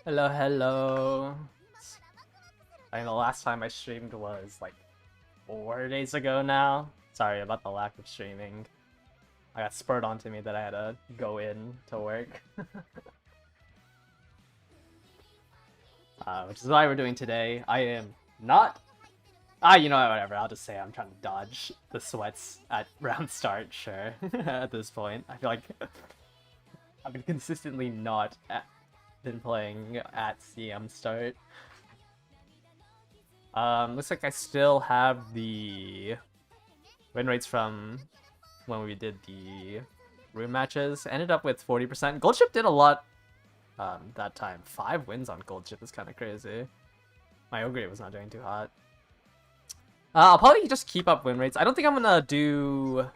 Hello, hello. I think the last time I streamed was like 4 days ago now. Sorry about the lack of streaming. I got spurred onto me that I had to go in to work. Which is why we're doing today. I am not... you know what, whatever. I'll just say I'm trying to dodge the sweats at round start, sure. At this point. I feel like I've been consistently not been playing at CM start. Looks like I still have the win rates from when we did the room matches. Ended up with 40%. Gold Chip did a lot that time. 5 wins on Gold Chip is kind of crazy. My Ogre was not doing too hot. I'll probably just keep up win rates. I don't think I'm gonna do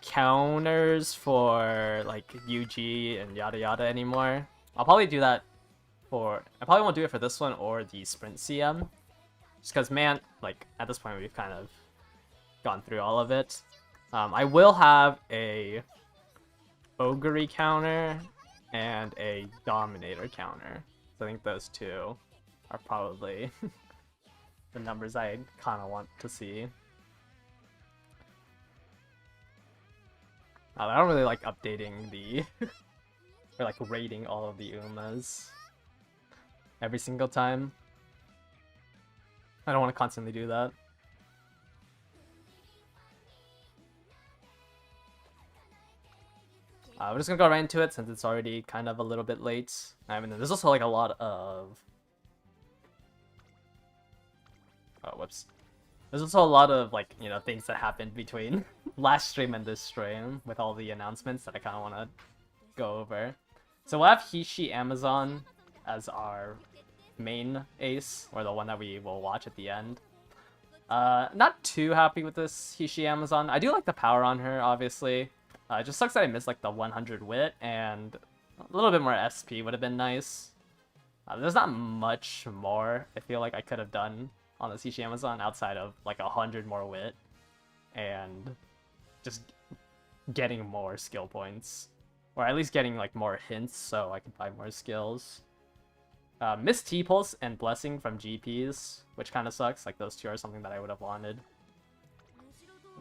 counters for like UG and yada yada anymore. I'll probably do that for... I probably won't do it for this one or the Sprint CM. Just because, man, like, at this point we've kind of gone through all of it. I will have a Ogre counter and a Dominator counter. So I think those two are probably the numbers I kind of want to see. I don't really like updating the... or like rating all of the Umas every single time. I don't want to constantly do that. We're just gonna go right into it since it's already kind of a little bit late. I mean, there's also like a lot of... Oh, whoops. There's also a lot of, like, you know, things that happened between last stream and this stream with all the announcements that I kind of want to go over. So we'll have Hishi Amazon as our main ace, or the one that we will watch at the end. Not too happy with this Hishi Amazon. I do like the power on her, obviously. It just sucks that I missed like the 100 wit, and a little bit more SP would have been nice. There's not much more I feel like I could have done on this Hishi Amazon outside of like 100 more wit and just getting more skill points, or at least getting like more hints so I could buy more skills. Missed T-Pulse and Blessing from GPs, which kind of sucks. Like, those two are something that I would have wanted.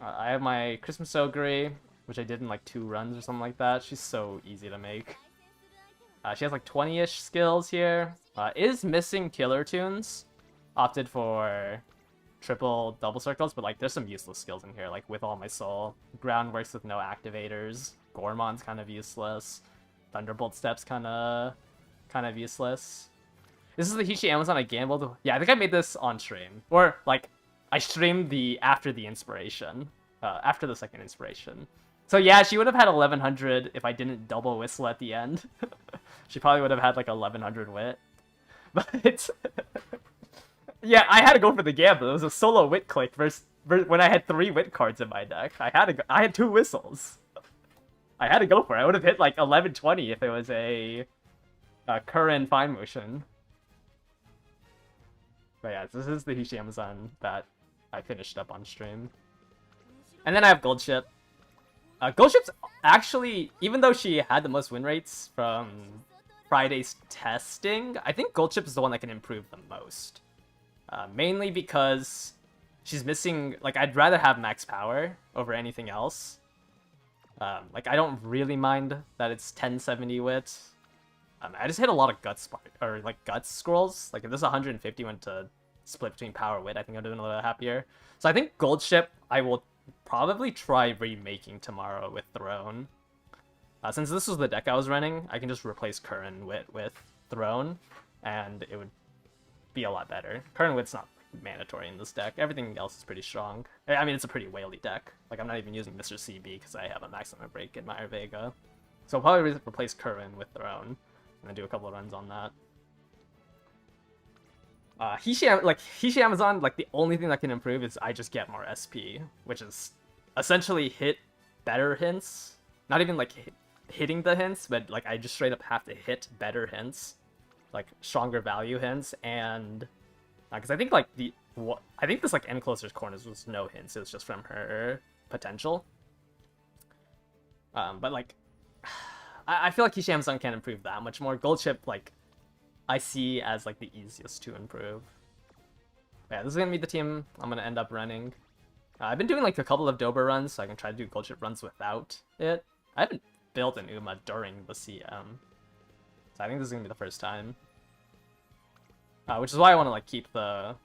I have my Christmas Ogre, which I did in like 2 runs or something like that. She's so easy to make. She has like 20-ish skills here. Is missing Killer Tunes. Opted for triple double circles, but like there's some useless skills in here, like With All My Soul. Ground works with no activators. Gormon's kind of useless. Thunderbolt Steps kind of useless. This is the Hishi Amazon I gambled. Yeah, I think I made this on stream. Or, like, I streamed after the inspiration. After the second inspiration. So yeah, she would have had 1100 if I didn't double whistle at the end. She probably would have had like 1100 wit. But, yeah, I had to go for the gamble. It was a solo wit click versus when I had 3 wit cards in my deck. I had 2 whistles. I had to go for it. I would have hit like 1120 if it was a current fine motion. But yeah, this is the Hishi Amazon that I finished up on stream. And then I have Gold Ship. Gold Ship's actually, even though she had the most win rates from Friday's testing, I think Gold Ship is the one that can improve the most. Mainly because she's missing, like, I'd rather have max power over anything else. Like, I don't really mind that it's 1070 wit. I just hit a lot of guts scrolls. Like, if this 150 went to split between power wit, I think I'd have been a little happier. So I think Gold Ship I will probably try remaking tomorrow with Throne. Since this was the deck I was running, I can just replace Current Wit with Throne, and it would be a lot better. Current Wit's not mandatory in this deck. Everything else is pretty strong. I mean, it's a pretty whaley deck. Like, I'm not even using Mr. CB because I have a maximum break in my Vega. So I'll probably replace Current with Throne. I'm gonna do a couple of runs on that. Hishi Amazon, like, the only thing that can improve is I just get more SP, which is essentially hit better hints. Not even, like, hitting the hints, but, like, I just straight up have to hit better hints. Like, stronger value hints, and... because I think, like, I think this, like, End Closer's Corners was no hints, it was just from her potential. But, like... I feel like Hishi Amazon can't improve that much more. Gold chip, like, I see as like the easiest to improve. Yeah, this is gonna be the team I'm gonna end up running. I've been doing like a couple of Dober runs, so I can try to do gold chip runs without it. I haven't built an Uma during the CM, so I think this is gonna be the first time. Which is why I want to like keep the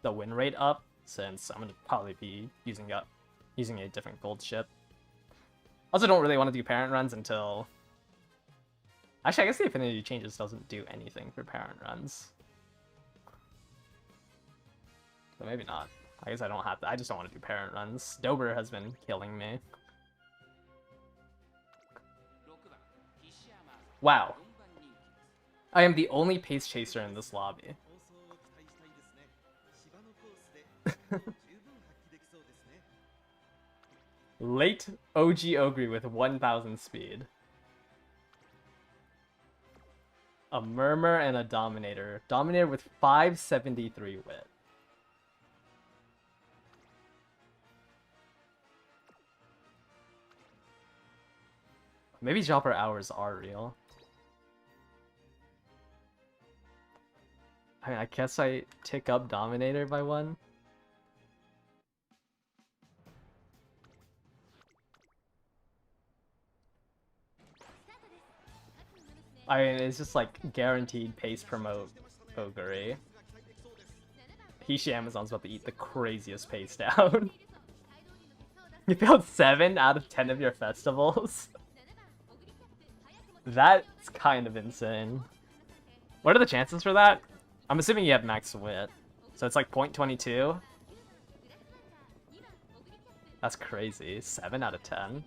win rate up, since I'm gonna probably be using a different gold chip. Also, don't really want to do parent runs until. Actually, I guess the affinity changes doesn't do anything for parent runs. So maybe not. I guess I don't have to. I just don't want to do parent runs. Dober has been killing me. Wow. I am the only pace chaser in this lobby. Late OG Ogre with 1000 speed. A Murmur and a Dominator. Dominator with 573 wit. Maybe Jopper hours are real. I mean, I guess I tick up Dominator by 1. I mean, it's just like guaranteed pace promote Ogre. Hishi Amazon's about to eat the craziest pace down. You failed 7 out of 10 of your festivals? That's kind of insane. What are the chances for that? I'm assuming you have max wit. So it's like 0.22? That's crazy. 7 out of 10.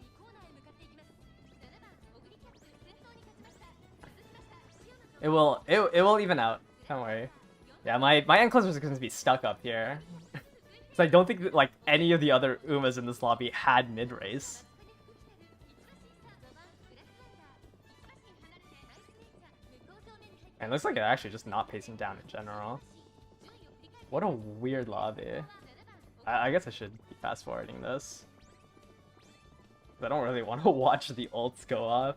It will even out. Don't worry. Yeah, my end closers are going to be stuck up here. So I don't think that, like, any of the other Umas in this lobby had mid-race. And it looks like it's actually just not pacing down in general. What a weird lobby. I guess I should be fast-forwarding this. I don't really want to watch the ults go off.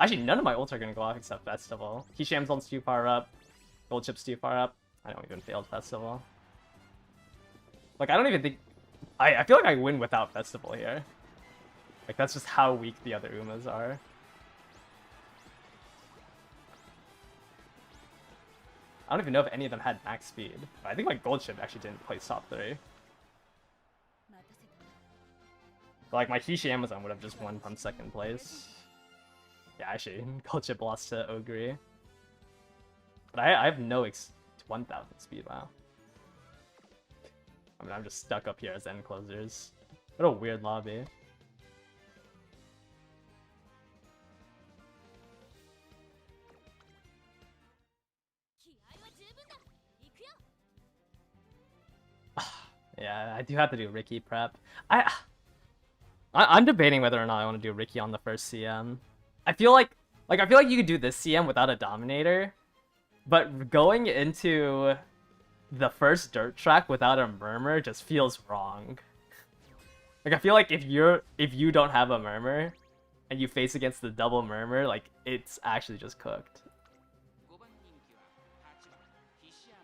Actually, none of my ults are going to go off except Festival. Hisham's ult's too far up. Gold chip's too far up. I don't even failed Festival. Like, I don't even think... I feel like I win without Festival here. Like, that's just how weak the other Umas are. I don't even know if any of them had max speed. But I think my gold chip actually didn't place top 3. But like, my Hishi Amazon would have just won from 2nd place. Yeah, actually, gold chip lost to Ogre. But I have no 1000 speed, wow. I mean, I'm just stuck up here as end closers. What a weird lobby. Yeah, I do have to do Ricky prep. I'm debating whether or not I want to do Ricky on the first CM. I feel like you could do this CM without a Dominator, but going into the first dirt track without a Murmur just feels wrong. Like, I feel like if you don't have a Murmur and you face against the double Murmur, like, it's actually just cooked.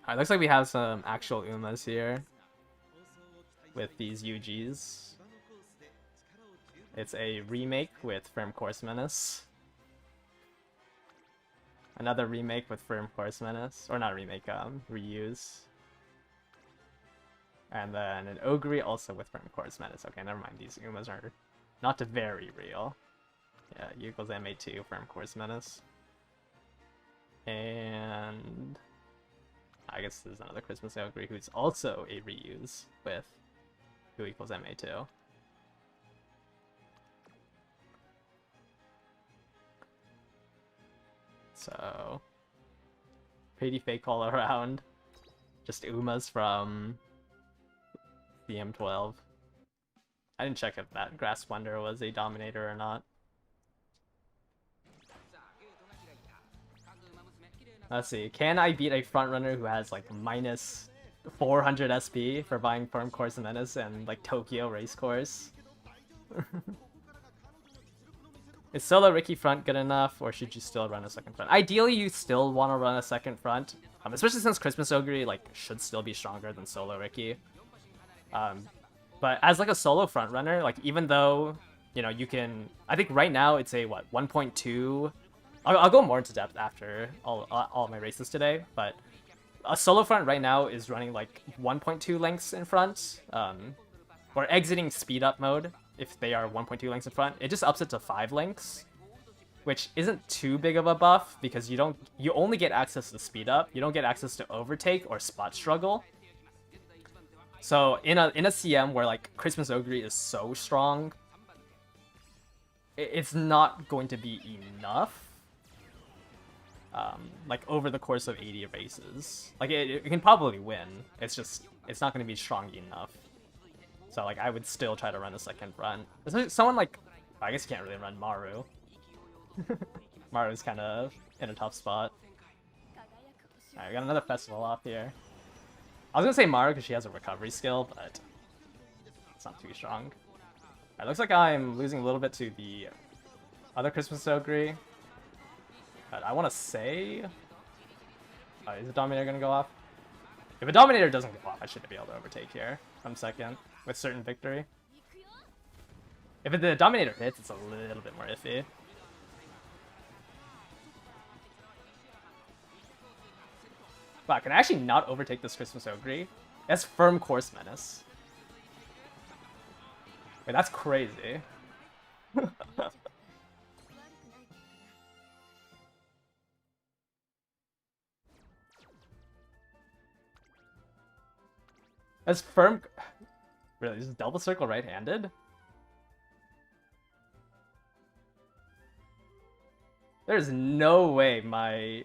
Alright, looks like we have some actual Umas here with these UGs. It's a remake with Firm Course Menace. Another remake with Firm Course Menace. Or not remake, reuse. And then an Ogre also with Firm Course Menace. Okay, never mind. These Umas are not very real. Yeah, U equals MA2, Firm Course Menace. And I guess there's another Christmas Ogre who's also a reuse with U equals MA2. So, pretty fake all around. Just Umas from CM12. I didn't check if that Grass Splendor was a Dominator or not. Let's see, can I beat a frontrunner who has like minus 400 SP for buying Firm Course Menace and like Tokyo Race Course? Is solo Ricky front good enough, or should you still run a second front? Ideally, you still want to run a second front, especially since Christmas Ogre like should still be stronger than solo Ricky. But as like a solo front runner, like even though you know you can, I think right now it's a what 1.2. I'll go more into depth after all my races today, but a solo front right now is running like 1.2 lengths in front, or exiting speed up mode. If they are 1.2 lengths in front, it just ups it to 5 lengths, which isn't too big of a buff because you only get access to speed up. You don't get access to overtake or spot struggle. So in a CM where like Christmas Ogre is so strong, it's not going to be enough. Like over the course of 80 races, like it can probably win. It's not going to be strong enough. So like I would still try to run a second run. Someone like, I guess you can't really run Maru. Maru's kind of in a tough spot. Alright, we got another festival off here. I was gonna say Maru because she has a recovery skill, but it's not too strong. Alright, looks like I'm losing a little bit to the other Christmas Ogre. But I want to say, is the Dominator gonna go off? If a Dominator doesn't go off, I should be able to overtake here from second with certain victory. If the Dominator hits, it's a little bit more iffy. Wow, can I actually not overtake this Christmas Ogre? That's firm course menace. Wait, that's crazy. That's firm. Really, this is double circle right-handed? There's no way my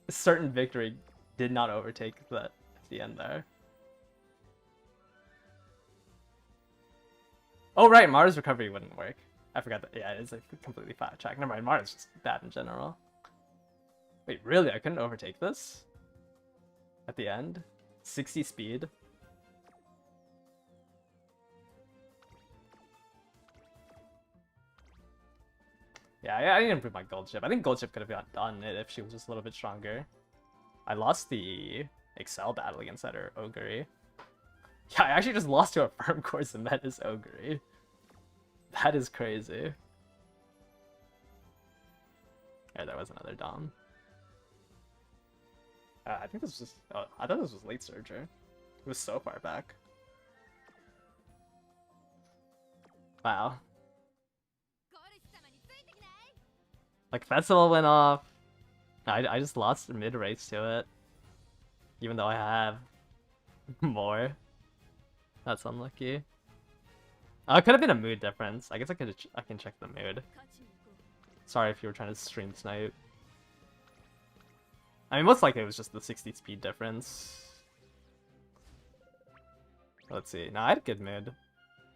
certain victory did not overtake that at the end there. Oh right, Mars recovery wouldn't work. I forgot that. Yeah, it's a completely flat track. Never mind, Mars is just bad in general. Wait, really? I couldn't overtake this? At the end? 60 speed? Yeah, I didn't improve my gold ship. I think gold ship could have done it if she was just a little bit stronger. I lost the Excel battle against that Ogre. Yeah, I actually just lost to a firm course and met this Ogre. That is crazy. Yeah, that was another Dom. I think this was just... Oh, I thought this was late Surger. It was so far back. Wow. Like, Festival went off. I just lost mid-race to it. Even though I have more. That's unlucky. Oh, it could have been a mood difference. I guess I can check the mood. Sorry if you were trying to stream snipe. I mean, most likely it was just the 60 speed difference. Let's see. No, I had good mood.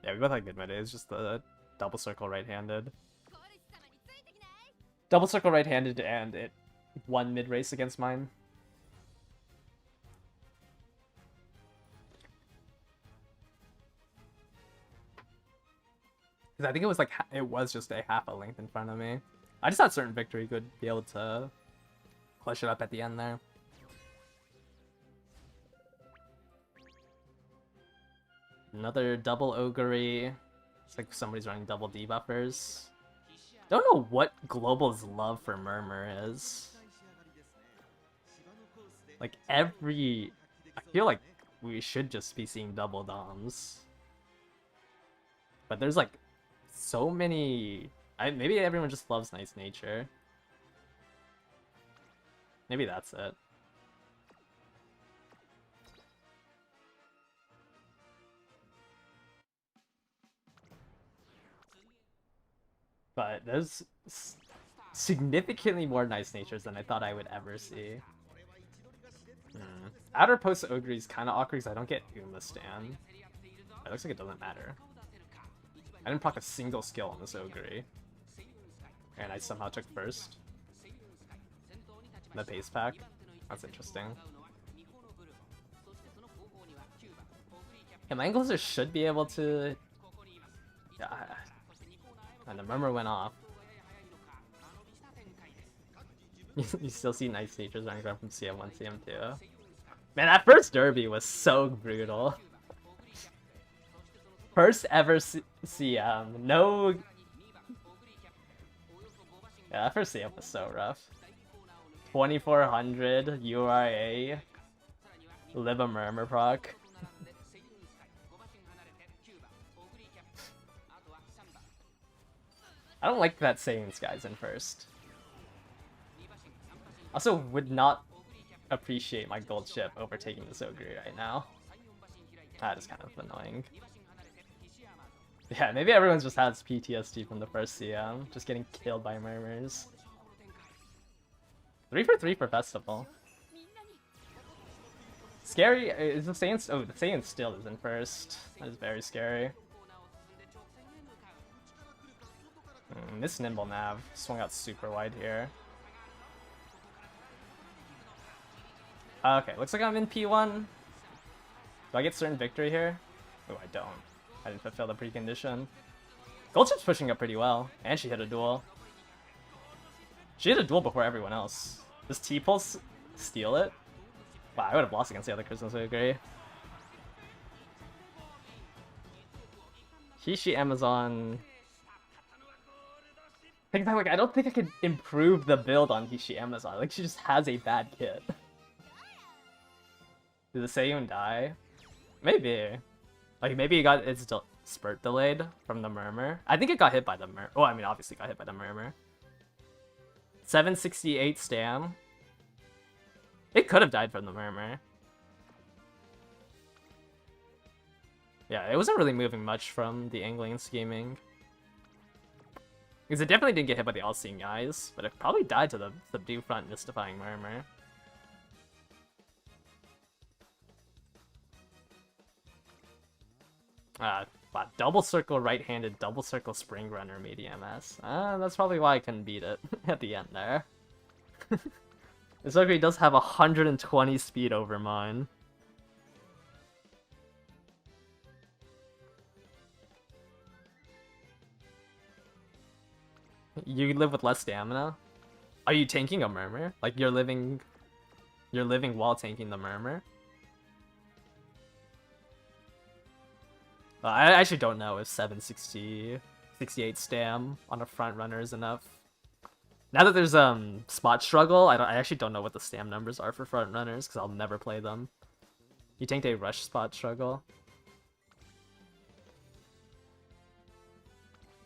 Yeah, we both had good mood. It was just the double circle right-handed. Double circle right-handed, and it won mid-race against mine. Because I think it was like, it was just a half a length in front of me. I just thought certain victory could be able to clutch it up at the end there. Another double Ogre. It's like somebody's running double debuffers. Don't know what Global's love for Murmur is. Like I feel like we should just be seeing double Doms. But there's like so many... maybe everyone just loves nice nature. Maybe that's it. But there's significantly more nice natures than I thought I would ever see. Outer post Ogre is kind of awkward because I don't get Uma Stan. It looks like it doesn't matter. I didn't proc a single skill on this Ogre. And I somehow took first. The pace pack. That's interesting. Yeah, my Anglezer should be able to... Yeah. And the Murmur went off. You still see nice features running around from CM1, CM2. Man, that first derby was so brutal. First ever CM. No. Yeah, that first CM was so rough. 2400 URA. Live a murmur proc. I don't like that Saiyans guys in first. Also, would not appreciate my gold chip overtaking the Soguri right now. That is kind of annoying. Yeah, maybe everyone just has PTSD from the first CM, just getting killed by murmurs. 3 for 3 for festival. Scary. Is the Saiyans? Oh, the Saiyan still is in first. That is very scary. This nimble nav swung out super wide here. Okay, looks like I'm in P1. Do I get certain victory here? Oh, I don't. I didn't fulfill the precondition. Goldchip's pushing up pretty well, and she hit a duel. She hit a duel before everyone else. Does T-Pulse steal it? Wow, I would have lost against the other Christmas, I agree. Hishi Amazon. I don't think I could improve the build on Hishi Amazon. Like, she just has a bad kit. Did the Seiyun die? Maybe. Like, maybe it got its spurt delayed from the murmur. I think it got hit by the murmur. Oh, I mean, obviously got hit by the murmur. 768 stam. It could have died from the murmur. Yeah, it wasn't really moving much from the angling and scheming. Because it definitely didn't get hit by the all-seeing eyes, but it probably died to the subdue front mystifying murmur. Wow, double circle right-handed, double circle spring runner medium S. That's probably why I couldn't beat it at the end there. This Valkyrie does have 120 speed over mine. You live with less stamina? Are you tanking a murmur? Like you're living while tanking the murmur? I actually don't know if 68 stam on a front runner is enough. Now that there's spot struggle, I actually don't know what the stam numbers are for front runners because I'll never play them. You tanked a rush spot struggle.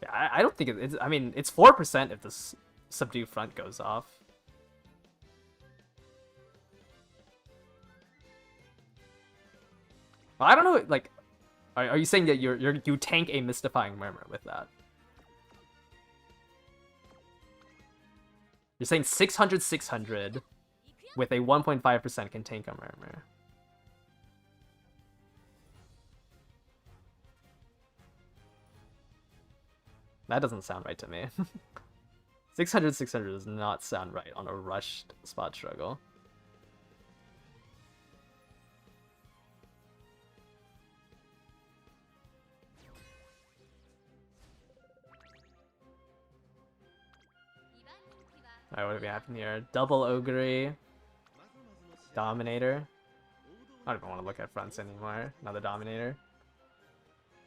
Yeah, I don't think it's. I mean, it's 4% if the subdue front goes off. Well, I don't know. Like, are you saying that you tank a mystifying murmur with that? You're saying 600 with a 1.5% can tank a murmur. That doesn't sound right to me. 600 does not sound right on a rushed spot struggle. Alright, what do we have in here? Double Ogre. Dominator. I don't even want to look at fronts anymore. Another Dominator.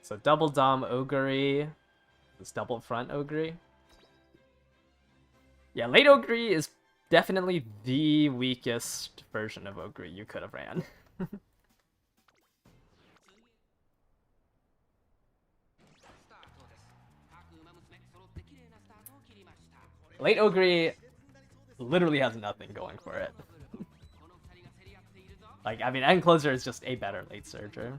So double Dom Ogre. This double front Ogre. Yeah, late Ogre is definitely the weakest version of Ogre you could have ran. Late Ogre literally has nothing going for it. Like, I mean, End Closer is just a better late Surger.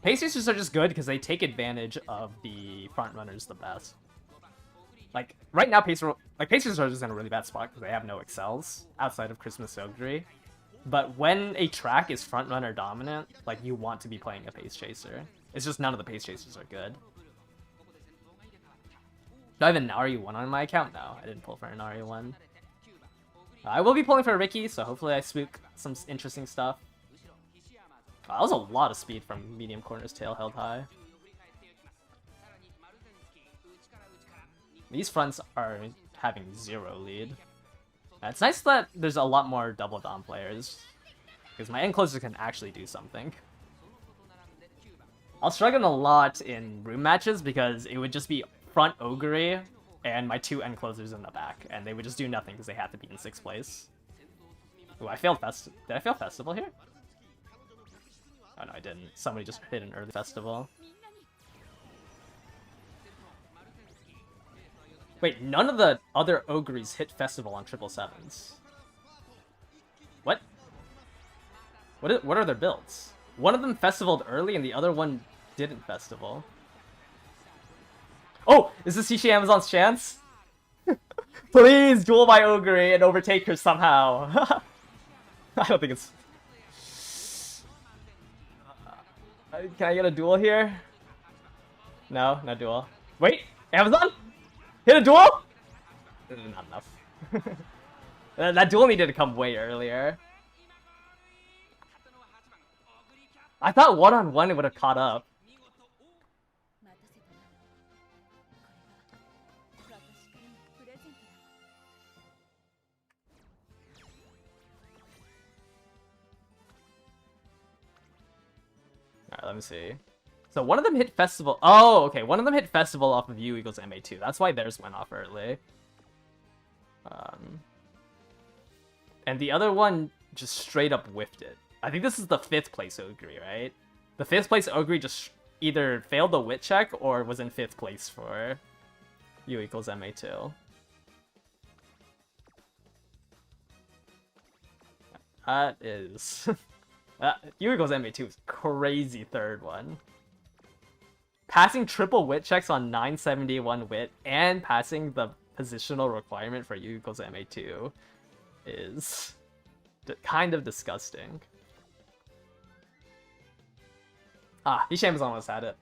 Pace Chasers are just good because they take advantage of the front runners the best. Like, right now, Pace Chasers are just in a really bad spot because they have no excels outside of Christmas Ogre. But when a track is front runner dominant, like, you want to be playing a Pace Chaser. It's just none of the Pace Chasers are good. Do I have a Nari 1 on my account? No, I didn't pull for a Nari 1. I will be pulling for Ricky, so hopefully I spook some interesting stuff. That was a lot of speed from medium corner's tail held high. These fronts are having 0 lead. It's nice that there's a lot more double dom players, because my encloser can actually do something. I'll struggle a lot in room matches because it would just be front Ogre and my 2 enclosers in the back, and they would just do nothing because they have to be in 6th place. Ooh, I failed Did I fail Festival here? Oh no, I didn't. Somebody just hit an early Festival. Wait, none of the other Ogres hit Festival on 777s. What? What are their builds? One of them Festivaled early and the other one didn't Festival. Oh! Is this Hishi Amazon's chance? Please duel my Ogre and overtake her somehow. I don't think it's... Can I get a duel here? No, no duel. Wait! Amazon? Hit a duel? Not enough. That duel needed to come way earlier. I thought one-on-one it would have caught up. Alright, let me see. So one of them hit Festival. Oh, okay. One of them hit Festival off of U equals MA2. That's why theirs went off early. And the other one just straight up whiffed it. I think this is the 5th place Ogre, right? The 5th place Ogre just either failed the wit check or was in 5th place for U equals MA2. That is... U equals MA2 is crazy 3rd one. Passing triple wit checks on 971 wit and passing the positional requirement for U equals MA2 is kind of disgusting. Ah, Hishi Amazon almost had it.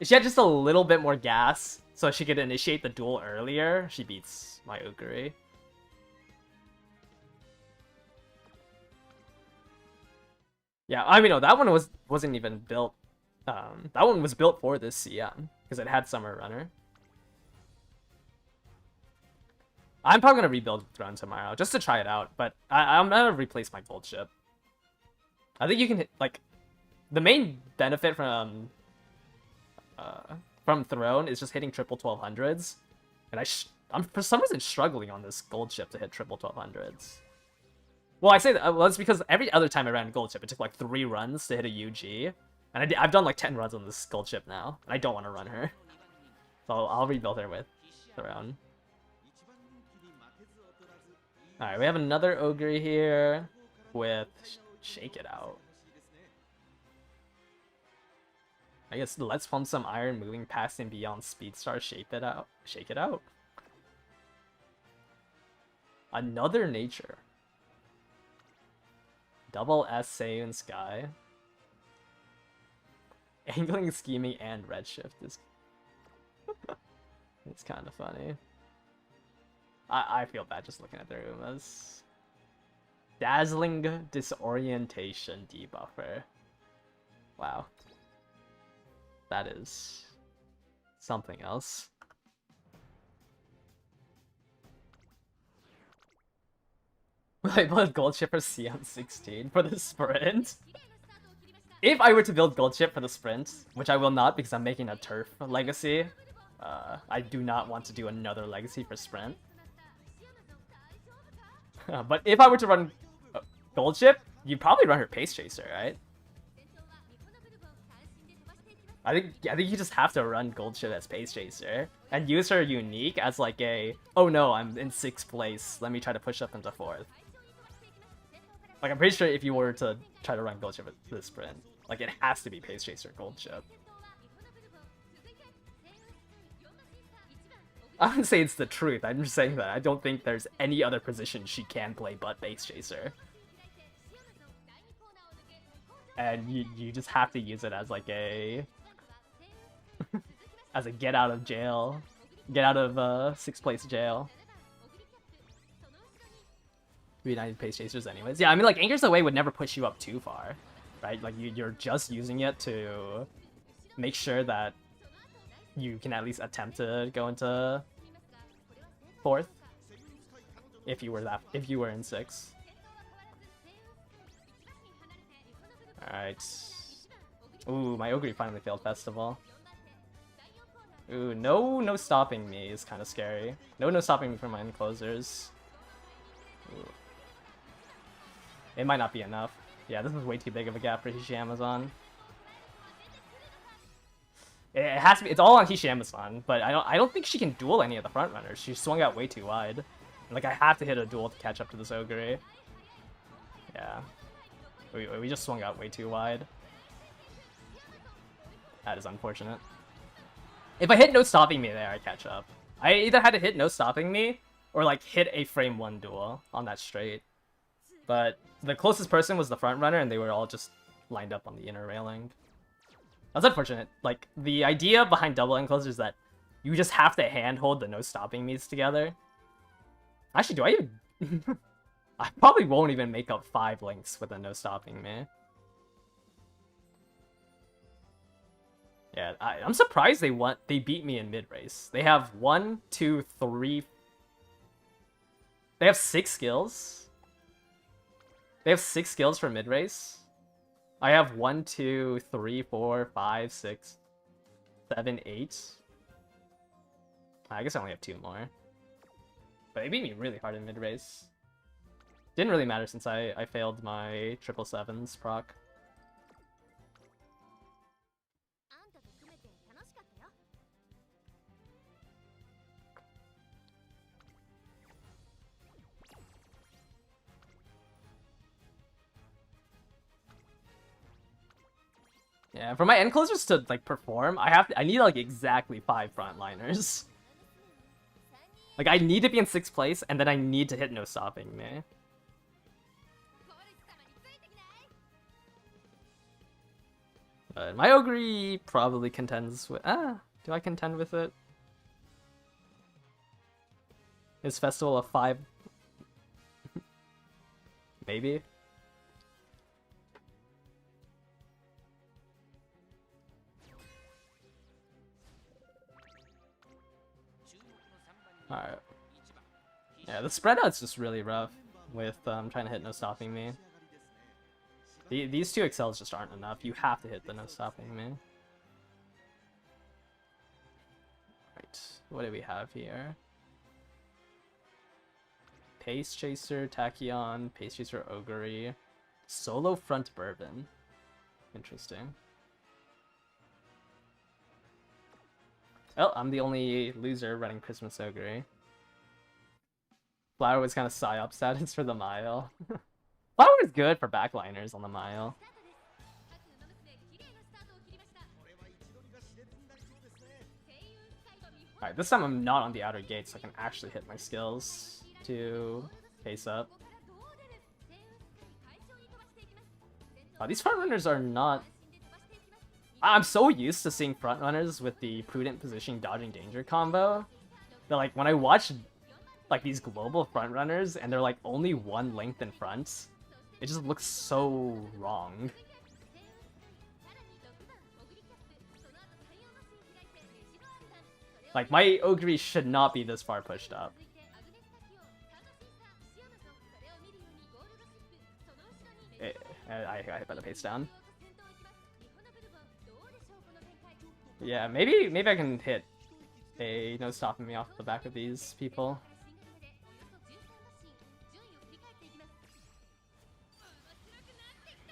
If she had just a little bit more gas, so she could initiate the duel earlier, she beats my Ogre. Yeah, I mean, no, that one wasn't even built. That one was built for this CM because it had Summer Runner. I'm probably gonna rebuild Throne tomorrow just to try it out, but I'm gonna replace my gold ship. I think you can hit, like, the main benefit from Throne is just hitting triple 1200s, and I'm for some reason struggling on this gold ship to hit triple 1200s. Well, I say that well, it's because every other time I ran gold ship, it took like 3 runs to hit a UG, and I've done like 10 runs on this gold ship now, and I don't want to run her, so I'll rebuild her with Throne. All right, we have another Ogre here with Shake It Out. I guess let's pump some iron, moving past and beyond Speedstar. Shake it out. Shake it out. Another Nature. Double S Seiun Sky. Angling, Scheming, and Redshift is... It's kind of funny. I feel bad just looking at the Umas. Dazzling Disorientation Debuffer. Wow. That is something else. I build Gold Ship for CM16 for the sprint. If I were to build Gold Ship for the sprint, which I will not because I'm making a turf legacy, I do not want to do another legacy for sprint. But if I were to run Gold Ship, you'd probably run her Pace Chaser, right? I think you just have to run Gold Ship as Pace Chaser and use her unique as like a, oh no, I'm in 6th place, let me try to push up into 4th. Like, I'm pretty sure if you were to try to run Gold Ship at the sprint, like, it has to be Pace Chaser Gold Ship. I wouldn't say it's the truth, I'm just saying that I don't think there's any other position she can play but Pace Chaser. And you just have to use it as like a... as a get out of jail. Get out of 6th place jail. We need Pace Chasers anyways. Yeah, I mean, like, Anchors Away would never push you up too far, right? Like, you're just using it to make sure that you can at least attempt to go into 4th. If you were in 6. Alright. Ooh, my Ogre finally failed Festival. Ooh, no stopping me is kind of scary. No stopping me from my enclosers. Ooh. It might not be enough. Yeah, this is way too big of a gap for Hishi Amazon. It has to be. It's all on Hishi Amazon, but I don't think she can duel any of the front runners. She swung out way too wide. Like, I have to hit a duel to catch up to this Ogre. Yeah. We just swung out way too wide. That is unfortunate. If I hit no stopping me there, I catch up. I either had to hit no stopping me or like hit a frame 1 duel on that straight. But the closest person was the front runner and they were all just lined up on the inner railing. That's unfortunate. Like, the idea behind double enclosures is that you just have to handhold the no stopping me's together. Actually, do I even... I probably won't even make up 5 links with a no stopping me. Yeah, I'm surprised they beat me in mid-race. They have 1, 2, 3... They have 6 skills. They have 6 skills for mid-race. I have 1, 2, 3, 4, 5, 6, 7, 8. I guess I only have 2 more. But they beat me really hard in mid-race. Didn't really matter since I failed my 777s proc. Yeah, for my enclosers to like perform, I need like exactly 5 frontliners. Like, I need to be in 6th place, and then I need to hit no stopping me. But my Ogre probably contends with... do I contend with it? Is Festival of 5? Maybe? Alright. Yeah, the spread out's just really rough with trying to hit no stopping me. These 2 excels just aren't enough. You have to hit the no stopping me. Right, what do we have here? Pace Chaser, Tachyon, Pace Chaser Ogre, Solo Front Bourbon. Interesting. Oh, I'm the only loser running Christmas Ogre. Flower was kind of psyop status for the Mile. Flower is good for backliners on the Mile. Alright, this time I'm not on the outer gate, so I can actually hit my skills to pace up. These front runners are not... I'm so used to seeing front runners with the prudent positioning dodging danger combo that, like, when I watch like these global front runners and they're like only 1 length in front, it just looks so wrong. Like, my Ogre should not be this far pushed up. I better pace down. Yeah, maybe I can hit a no stopping me off the back of these people.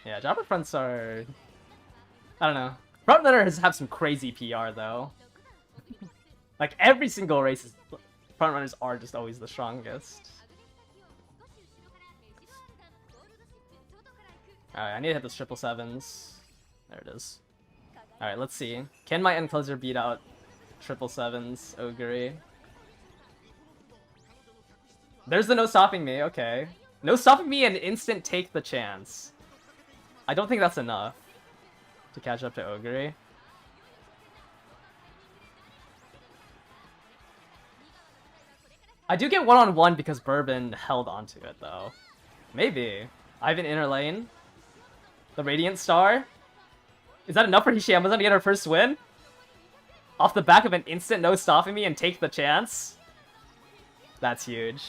Yeah, jobber fronts are... I don't know. Front runners have some crazy PR though. Like, every single race, front runners are just always the strongest. Alright, I need to hit those 777s. There it is. Alright, let's see. Can my encloser beat out 777's Ogre? There's the no stopping me, okay. No stopping me and instant take the chance. I don't think that's enough to catch up to Ogre. I do get one-on-one because Bourbon held onto it though. Maybe. I have an inner lane. The Radiant Star. Is that enough for Hishi Amazon to get her first win? Off the back of an instant no stopping me and take the chance? That's huge.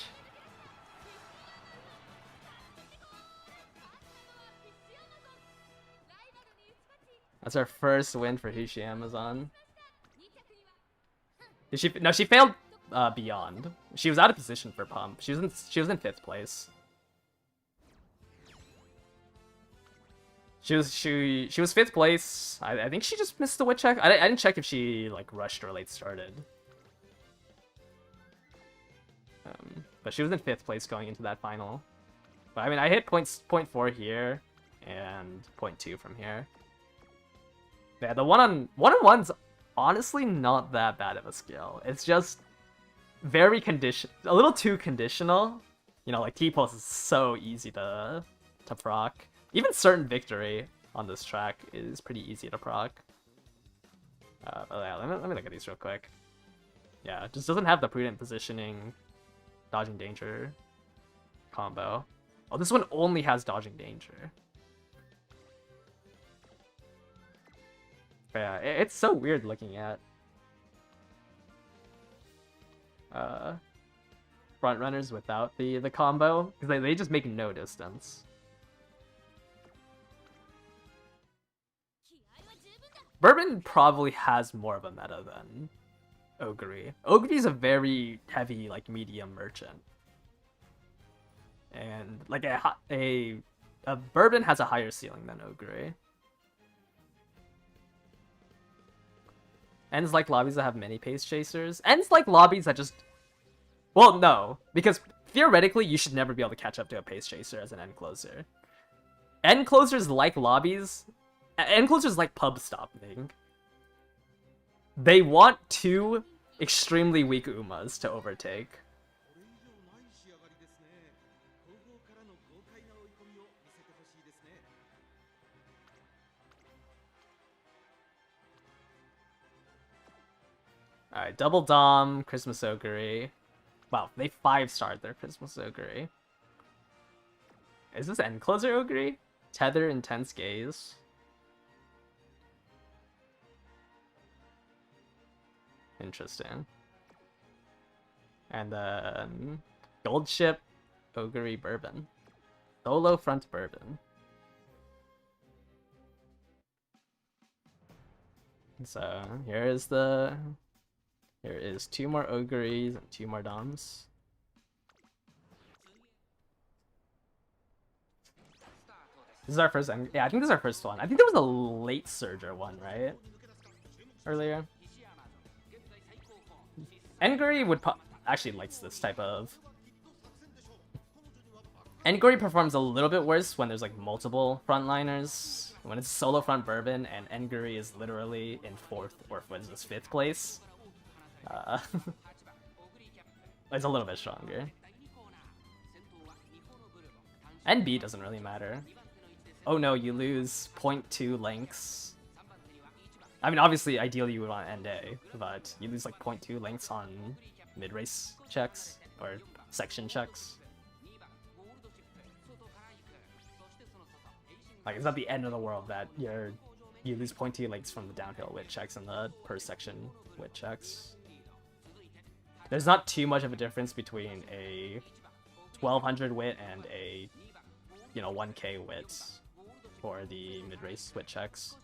That's our first win for Hishi Amazon. She failed beyond. She was out of position for pump. She was in 5th place. She was 5th place. I think she just missed the wit check. I didn't check if she like rushed or late started. But she was in 5th place going into that final. But I mean, I hit 0.4 here and 0.2 from here. Yeah, the one-on-one's honestly not that bad of a skill. It's just very a little too conditional. You know, like T-pulse is so easy to proc. Even certain victory on this track is pretty easy to proc. But yeah, let me look at these real quick. Yeah, it just doesn't have the prudent positioning, dodging danger combo. Oh, this one only has dodging danger. But yeah, it's so weird looking at front runners without the combo, because they just make no distance. Bourbon probably has more of a meta than Ogre. Ogre is a very heavy, like, medium merchant. And, like, a Bourbon has a higher ceiling than Ogre. Ends like lobbies that have many pace chasers. Ends like lobbies that just... Well, no. Because, theoretically, you should never be able to catch up to a pace chaser as an end closer. End closers like lobbies... End closers like pub stopping. They want 2 extremely weak Umas to overtake. Alright, double Dom, Christmas Ogre. Wow, they 5-starred their Christmas Ogre. Is this end closer Ogre? Tether, Intense Gaze. Interesting. And then Gold Ship, Ogre, Bourbon. Solo front Bourbon. So here is 2 more Ogres and 2 more Doms. This is our first. Yeah, I think this is our first one. I think there was a late Surger one, right? Earlier. Enguri would actually likes this type of... Enguri performs a little bit worse when there's like multiple frontliners. When it's solo front Bourbon and Enguri is literally in 4th or what is this, 5th place. It's a little bit stronger. NB doesn't really matter. Oh no, you lose 0.2 lengths. I mean, obviously, ideally you would want NA, but you lose like 0.2 lengths on mid-race checks, or section checks. Like, it's not the end of the world that you lose 0.2 lengths from the downhill wit checks and the per section wit checks. There's not too much of a difference between a 1200 wit and a, 1k wit for the mid-race wit checks.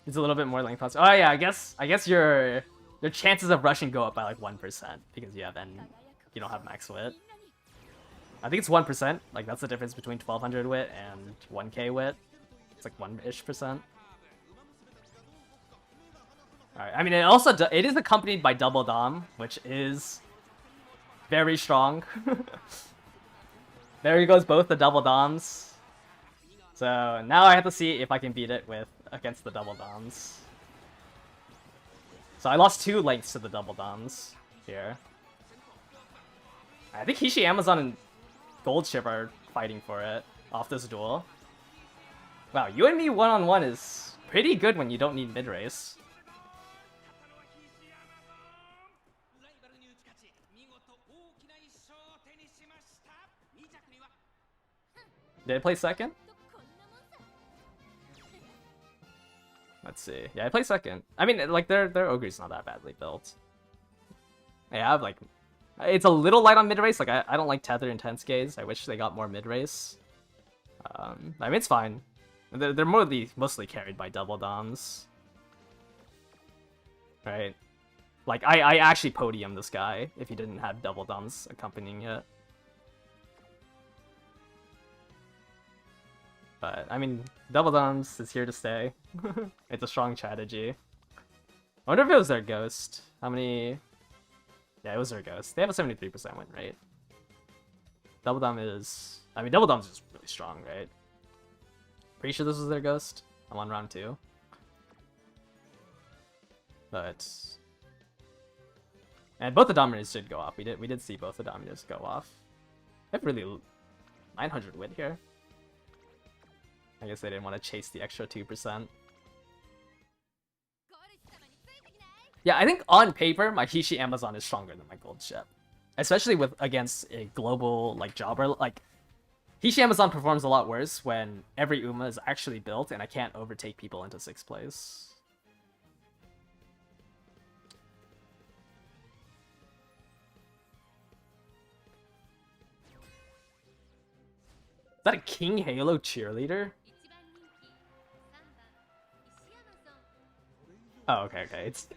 It's a little bit more length. Oh yeah, I guess your chances of rushing go up by like 1% because you don't have max wit. I think it's 1%. Like that's the difference between 1200 wit and 1k wit. It's like 1-ish%. Alright, I mean it is accompanied by double Dom, which is very strong. There he goes, both the double Doms. So now I have to see if I can beat it against the double Doms. So I lost 2 lengths to the double Doms here. I think Hishi, Amazon, and Gold Ship are fighting for it off this duel. Wow, you and me one-on-one is pretty good when you don't need mid-race. Did it play second? Let's see. Yeah, I play second. I mean, like, their ogre's not that badly built. They have, like... It's a little light on mid-race. Like, I don't like Tether Intense Gaze. I wish they got more mid-race. I mean, it's fine. They're mostly carried by double doms. Right? Like, I actually podium this guy if he didn't have double doms accompanying it. But, I mean, double doms is here to stay. It's a strong strategy. I wonder if it was their ghost. How many... Yeah, it was their ghost. They have a 73% win rate. Double dom is... I mean, double dom's just really strong, right? Pretty sure this was their ghost. I'm on round 2. But... And both the dominators did go off. We did see both the dominators go off. They have really 900 win here. I guess they didn't want to chase the extra 2%. Yeah, I think on paper, my Hishi Amazon is stronger than my gold ship. Especially against a global, like, jobber. Like, Hishi Amazon performs a lot worse when every Uma is actually built and I can't overtake people into 6th place. Is that a King Halo cheerleader? Oh, okay. It's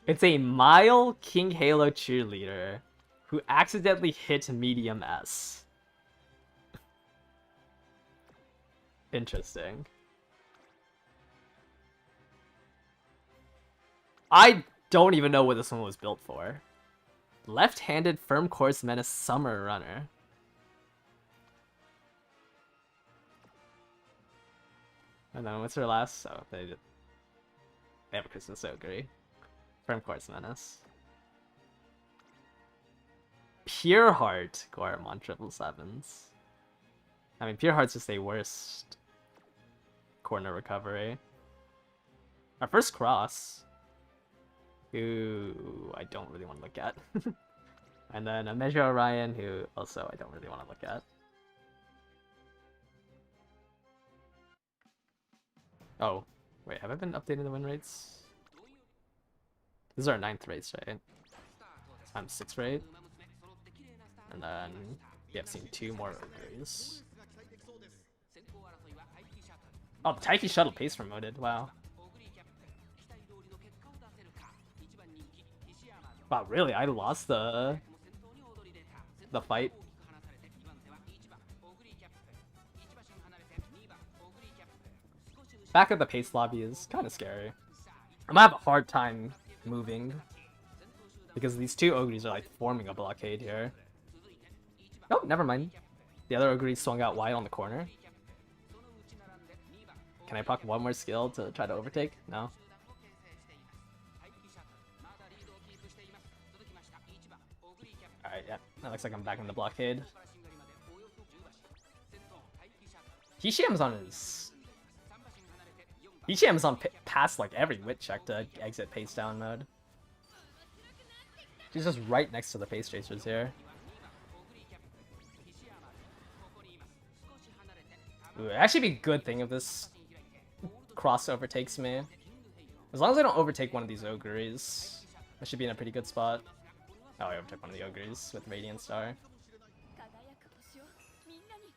it's a Mile King Halo cheerleader who accidentally hit medium S. Interesting. I don't even know what this one was built for. Left-handed Firm Course Menace Summer Runner. And then what's her last? Oh, they have a Christmas Ogre. Firm Course Menace. Pure Heart Goemon 777s. I mean, Pure Heart's just a worst corner recovery. Our first cross. Who I don't really want to look at. And then a Measure Orion, who also I don't really want to look at. Oh, wait, have I been updating the win rates? These are 9th rates, right? I'm 6th rate. And then we have seen 2 more ogres. Oh, the Taiki Shuttle pace promoted, wow. Wow, really? I lost the fight. Back at the pace lobby is kind of scary. I'm gonna have a hard time moving because these 2 ogres are like forming a blockade here. Oh, never mind. The other ogre swung out wide on the corner. Can I proc one more skill to try to overtake? No. Alright, yeah. That looks like I'm back in the blockade. Hishi Amazon is... Hishi Amazon passed like every wit check to exit pace down mode. She's just right next to the pace tracers here. Ooh, it'd actually be a good thing if this cross overtakes me. As long as I don't overtake one of these ogres, I should be in a pretty good spot. Oh, I overtook one of the ogres with Radiant Star.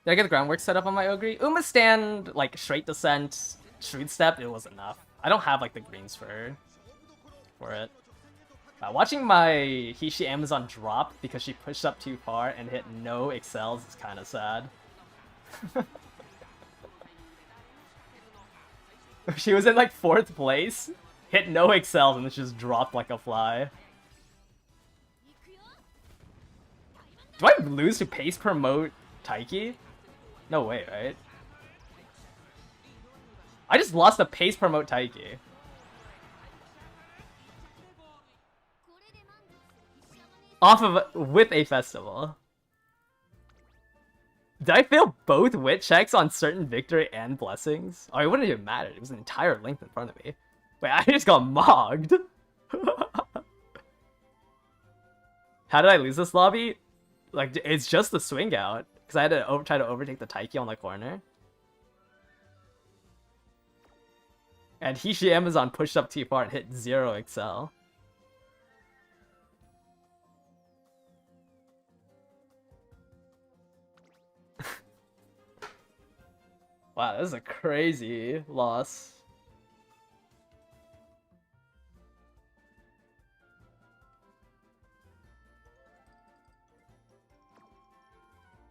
Did I get the groundwork set up on my ogre? Uma stand, like, straight descent, shrewd step, it was enough. I don't have, like, the greens for it. Watching my Hishi Amazon drop because she pushed up too far and hit no excels is kind of sad. She was in, like, 4th place, hit no excels, and then just dropped like a fly. Do I lose to pace promote Taiki? No way, right? I just lost to pace promote Taiki. Off of with a festival. Did I fail both wit checks on certain victory and blessings? Oh, it wouldn't even matter. It was an entire length in front of me. Wait, I just got mogged. How did I lose this lobby? Like, it's just the swing out. Because I had to try to overtake the Taiki on the corner. And Hishi Amazon pushed up too far and hit 0 Excel. Wow, this is a crazy loss.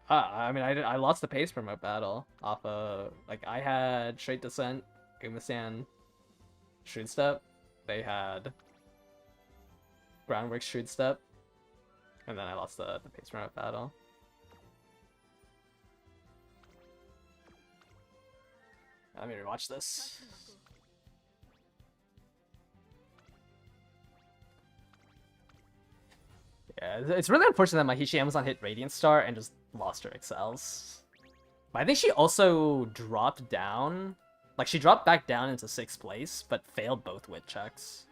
I mean, I lost the pace promote battle off of, like, I had Straight Descent, Umasan, Shrewd Step. They had Groundwork, Shrewd Step. And then I lost the pace promote battle. Let me rewatch this. Yeah, it's really unfortunate that my Hishi Amazon hit Radiant Star and just lost her Excels. But I think she also dropped down. Like, she dropped back down into 6th place, but failed both wit checks.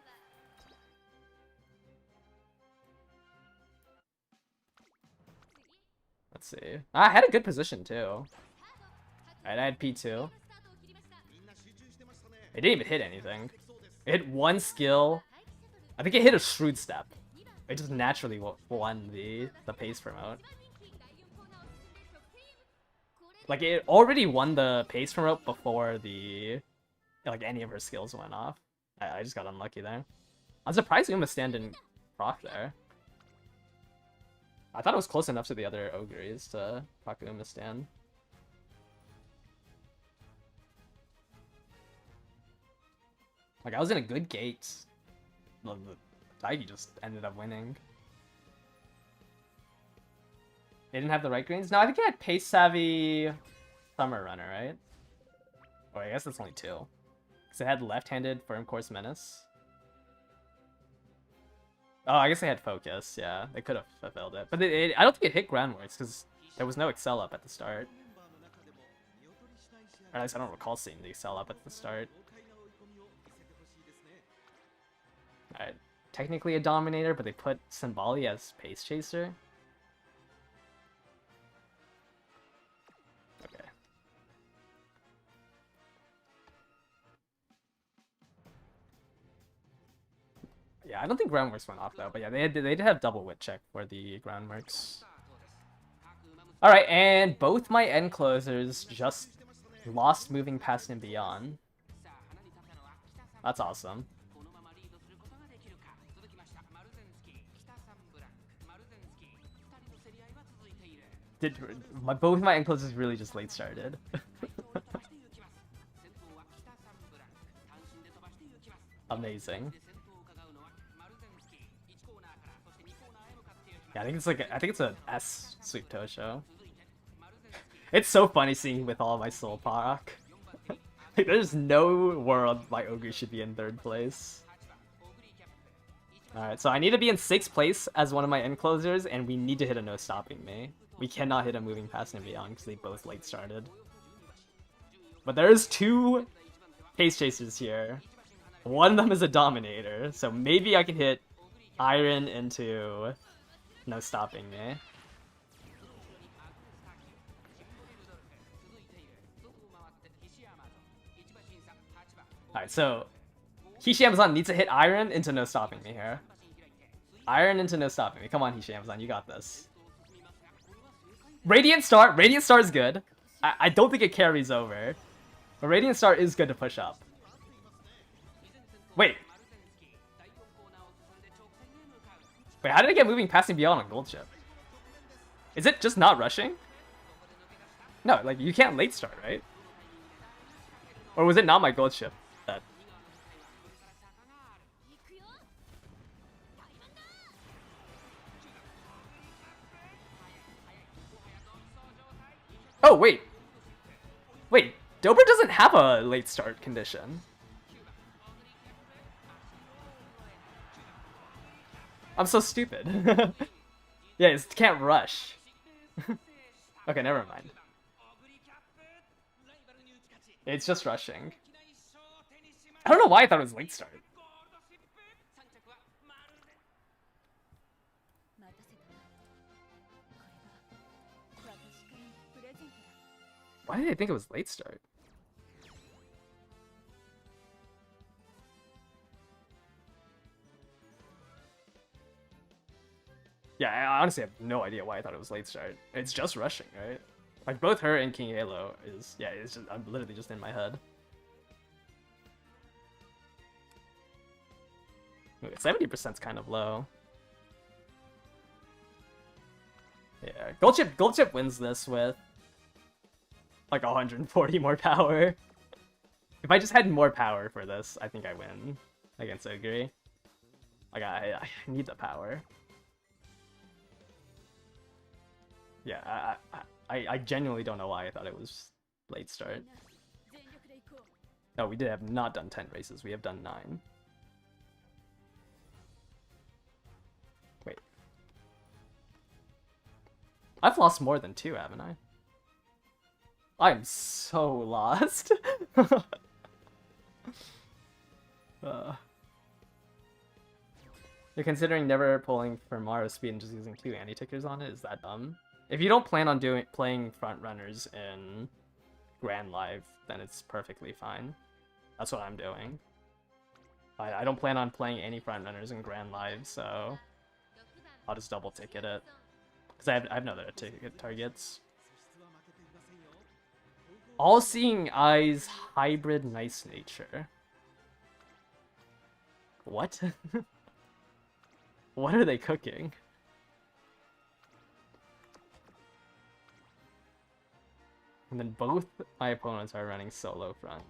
Let's see. I had a good position, too. Alright, I had P2. It didn't even hit anything. It hit one skill. I think it hit a Shrewd Step. It just naturally won the pace promote. Like, it already won the pace promote before the, like, any of her skills went off. I just got unlucky there. I'm surprised Umastan didn't proc there. I thought it was close enough to the other Ogres to proc Umastan. Like, I was in a good gate. Daigi just ended up winning. They didn't have the right greens? No, I think it had Pace Savvy Summer Runner, right? Oh, I guess that's only 2. Because it had left-handed Firm Course Menace. Oh, I guess they had Focus, yeah. They could have fulfilled it. But I don't think it hit Groundworks, because there was no Excel up at the start. Or at least I don't recall seeing the Excel up at the start. Alright. Technically a Dominator, but they put Symboli as Pace Chaser. Okay. Yeah, I don't think Groundworks went off though, but yeah, they did have double wit check for the Groundworks. Alright, and both my end closers just lost moving past and beyond. That's awesome. Both my end closers really just late started. Amazing. Yeah, I think it's a S Sweep Tosho. It's so funny seeing with all my soul proc. Like, there's no world my Ogre should be in 3rd place. Alright, so I need to be in 6th place as one of my end closers, and we need to hit a no stopping me. We cannot hit a moving past and beyond because they both late started. But there's 2 Pace Chasers here. One of them is a Dominator, so maybe I can hit Iron into no stopping me. Alright, so Hishi Amazon needs to hit Iron into no stopping me here. Iron into no stopping me. Come on, Hishi Amazon, you got this. Radiant Star is good. I don't think it carries over. But Radiant Star is good to push up. Wait. Wait, how did I get moving past and beyond on Gold Chip? Is it just not rushing? No, like, you can't late start, right? Or was it not my Gold Chip that... Oh, wait. Wait, Dober doesn't have a late start condition. I'm so stupid. Yeah, it can't rush. Okay, never mind. It's just rushing. I don't know why I thought it was late start. Why did I think it was late start? Yeah, I honestly have no idea why I thought it was late start. It's just rushing, right? Like both her and King Halo is, yeah, it's just, I'm literally just in my head. 70%'s kind of low. Yeah, Gold Chip wins this with like 140 more power. If I just had more power for this, I think I win against Ogre. Like I need the power. Yeah, I genuinely don't know why I thought it was late start. No, we have not done 10 races. We have done 9. Wait. I've lost more than 2, haven't I? I'm so lost. You're considering never pulling for Mara speed and just using 2 anti-tickers on it? Is that dumb? If you don't plan on playing front runners in Grand Live, then it's perfectly fine. That's what I'm doing. I don't plan on playing any front runners in Grand Live, so I'll just double ticket it. Because I have no other ticket targets. All-Seeing Eyes Hybrid Nice Nature. What? What are they cooking? And then both my opponents are running solo front.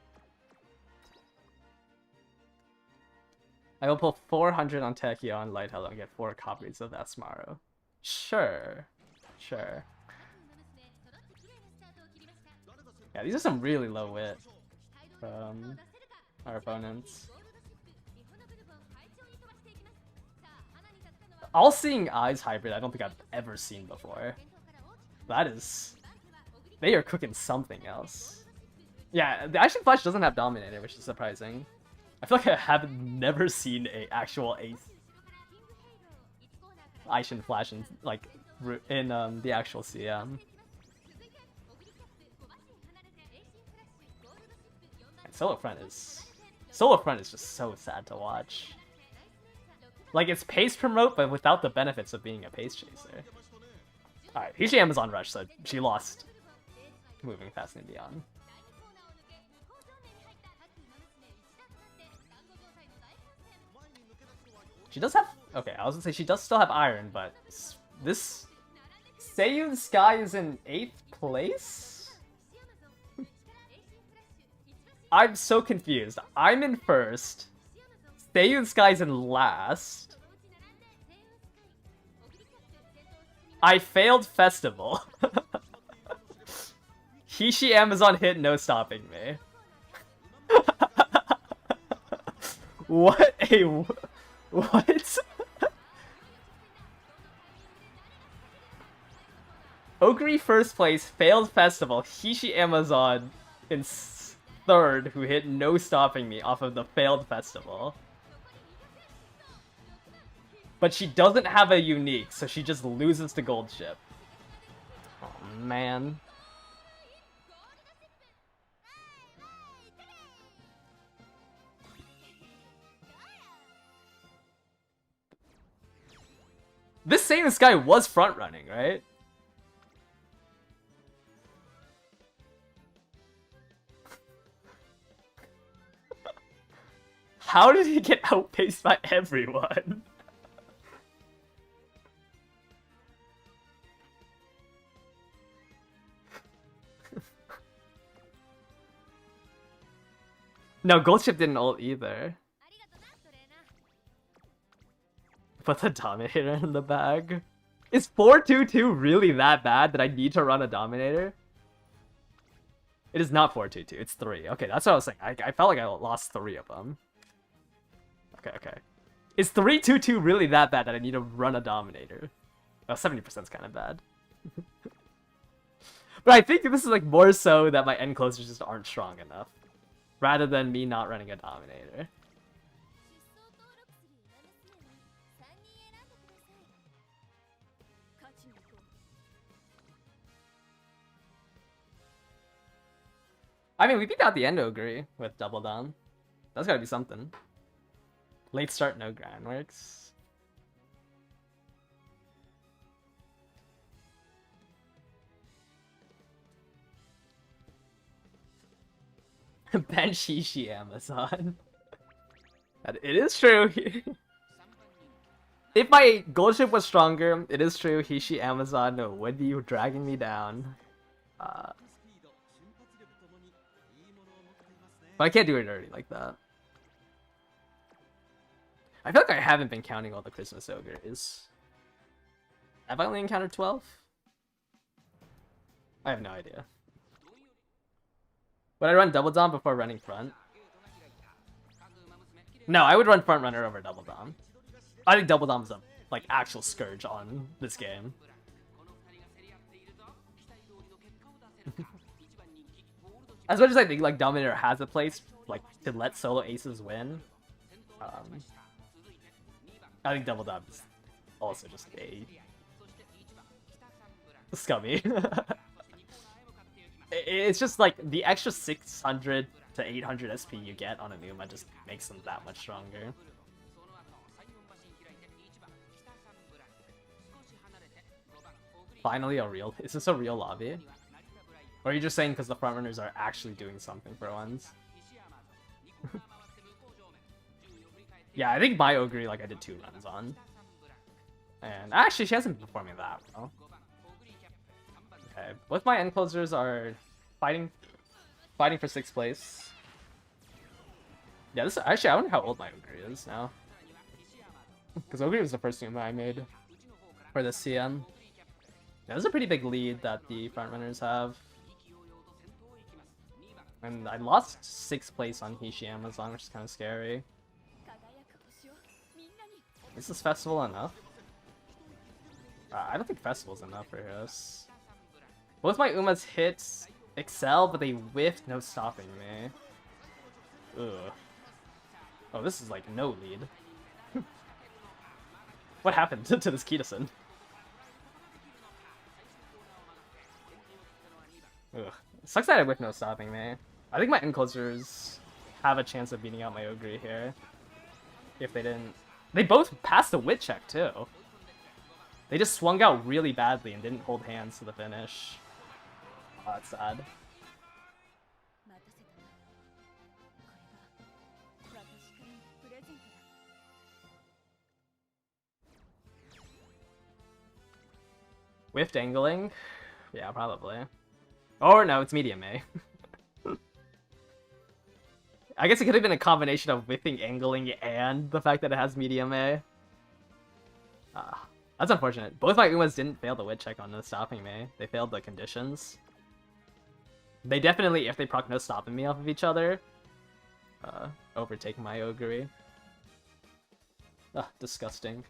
I will pull 400 on Tekio and Light Hello and get 4 copies of Asmaro. Sure. Sure. Yeah, these are some really low wit from our opponents. All-Seeing Eyes Hybrid, I don't think I've ever seen before. That is... They are cooking something else. Yeah, the Action Flash doesn't have Dominator, which is surprising. I feel like I have never seen a actual ace Action Flash in, like, in the actual CM. And Solo Front is just so sad to watch. Like, it's pace promote, but without the benefits of being a pace chaser. Alright, Hishi Amazon Rush, so she lost moving fast and beyond. She does have... Okay, I was gonna say she does still have Iron, but this... Seiyun Sky is in 8th place? I'm so confused. I'm in 1st. Seiyun Sky's in last. I failed Festival. Hishi Amazon hit no stopping me. What a... What? Ogre first place, failed Festival, Hishi Amazon in 3rd, who hit no stopping me off of the failed Festival. But she doesn't have a unique, so she just loses to Gold Ship. Oh, man. This same guy was front running, right? How did he get outpaced by everyone? No, Gold Ship didn't ult either. Put the Dominator in the bag. Is 422 really that bad that I need to run a Dominator? It is not 422, it's 3. Okay, that's what I was saying. I felt like I lost 3 of them. Okay. Is 322 really that bad that I need to run a Dominator? Oh, 70% is kind of bad. But I think this is like more so that my end closers just aren't strong enough. Rather than me not running a Dominator. I mean, we beat out the Endo Ogre with Double Down. That's gotta be something. Late start, no groundworks. Bench Hishi Amazon. It is true. If my gold ship was stronger, it is true Hishi Amazon would be dragging me down. But I can't do it early like that. I feel like I haven't been counting all the Christmas ogres. Have I only encountered 12? I have no idea. Would I run Double Dom before running front? No, I would run front runner over Double Dom. I think Double Dom's a like actual scourge on this game. As much as I think like Dominator has a place like to let solo aces win, I think Double Dom is also just a scummy. It's just like the extra 600 to 800 SP you get on a Numa just makes them that much stronger. Finally a real... Is this a real lobby? Or are you just saying because the frontrunners are actually doing something for once? Yeah, I think my Ogre, like, I did 2 runs on. And actually, she hasn't been performing that well. Okay, both my end closers are fighting for 6th place. Yeah, this actually, I wonder how old my Ogre is now. Because Ogre was the first Numa I made for the CM. Yeah, there's a pretty big lead that the frontrunners have. And I lost 6th place on Hishi Amazon, which is kind of scary. Is this festival enough? I don't think festival's enough for us. Both my Umas hit excel, but they whiffed, no stopping me. Ugh. Oh, this is like no lead. What happened to this Kitasen? Ugh. Sucks that I whiffed no stopping me. I think my enclosers have a chance of beating out my Ogre here. If they didn't... They both passed the wit check, too. They just swung out really badly and didn't hold hands to the finish. Oh, that's sad. Whiffed angling? Yeah, probably. Or no, it's medium A. I guess it could have been a combination of whiffing angling and the fact that it has medium A. That's unfortunate. Both my Umas didn't fail the wit check on no stopping me. They failed the conditions. They definitely, if they proc no stopping me off of each other, overtake my Ogre. Disgusting.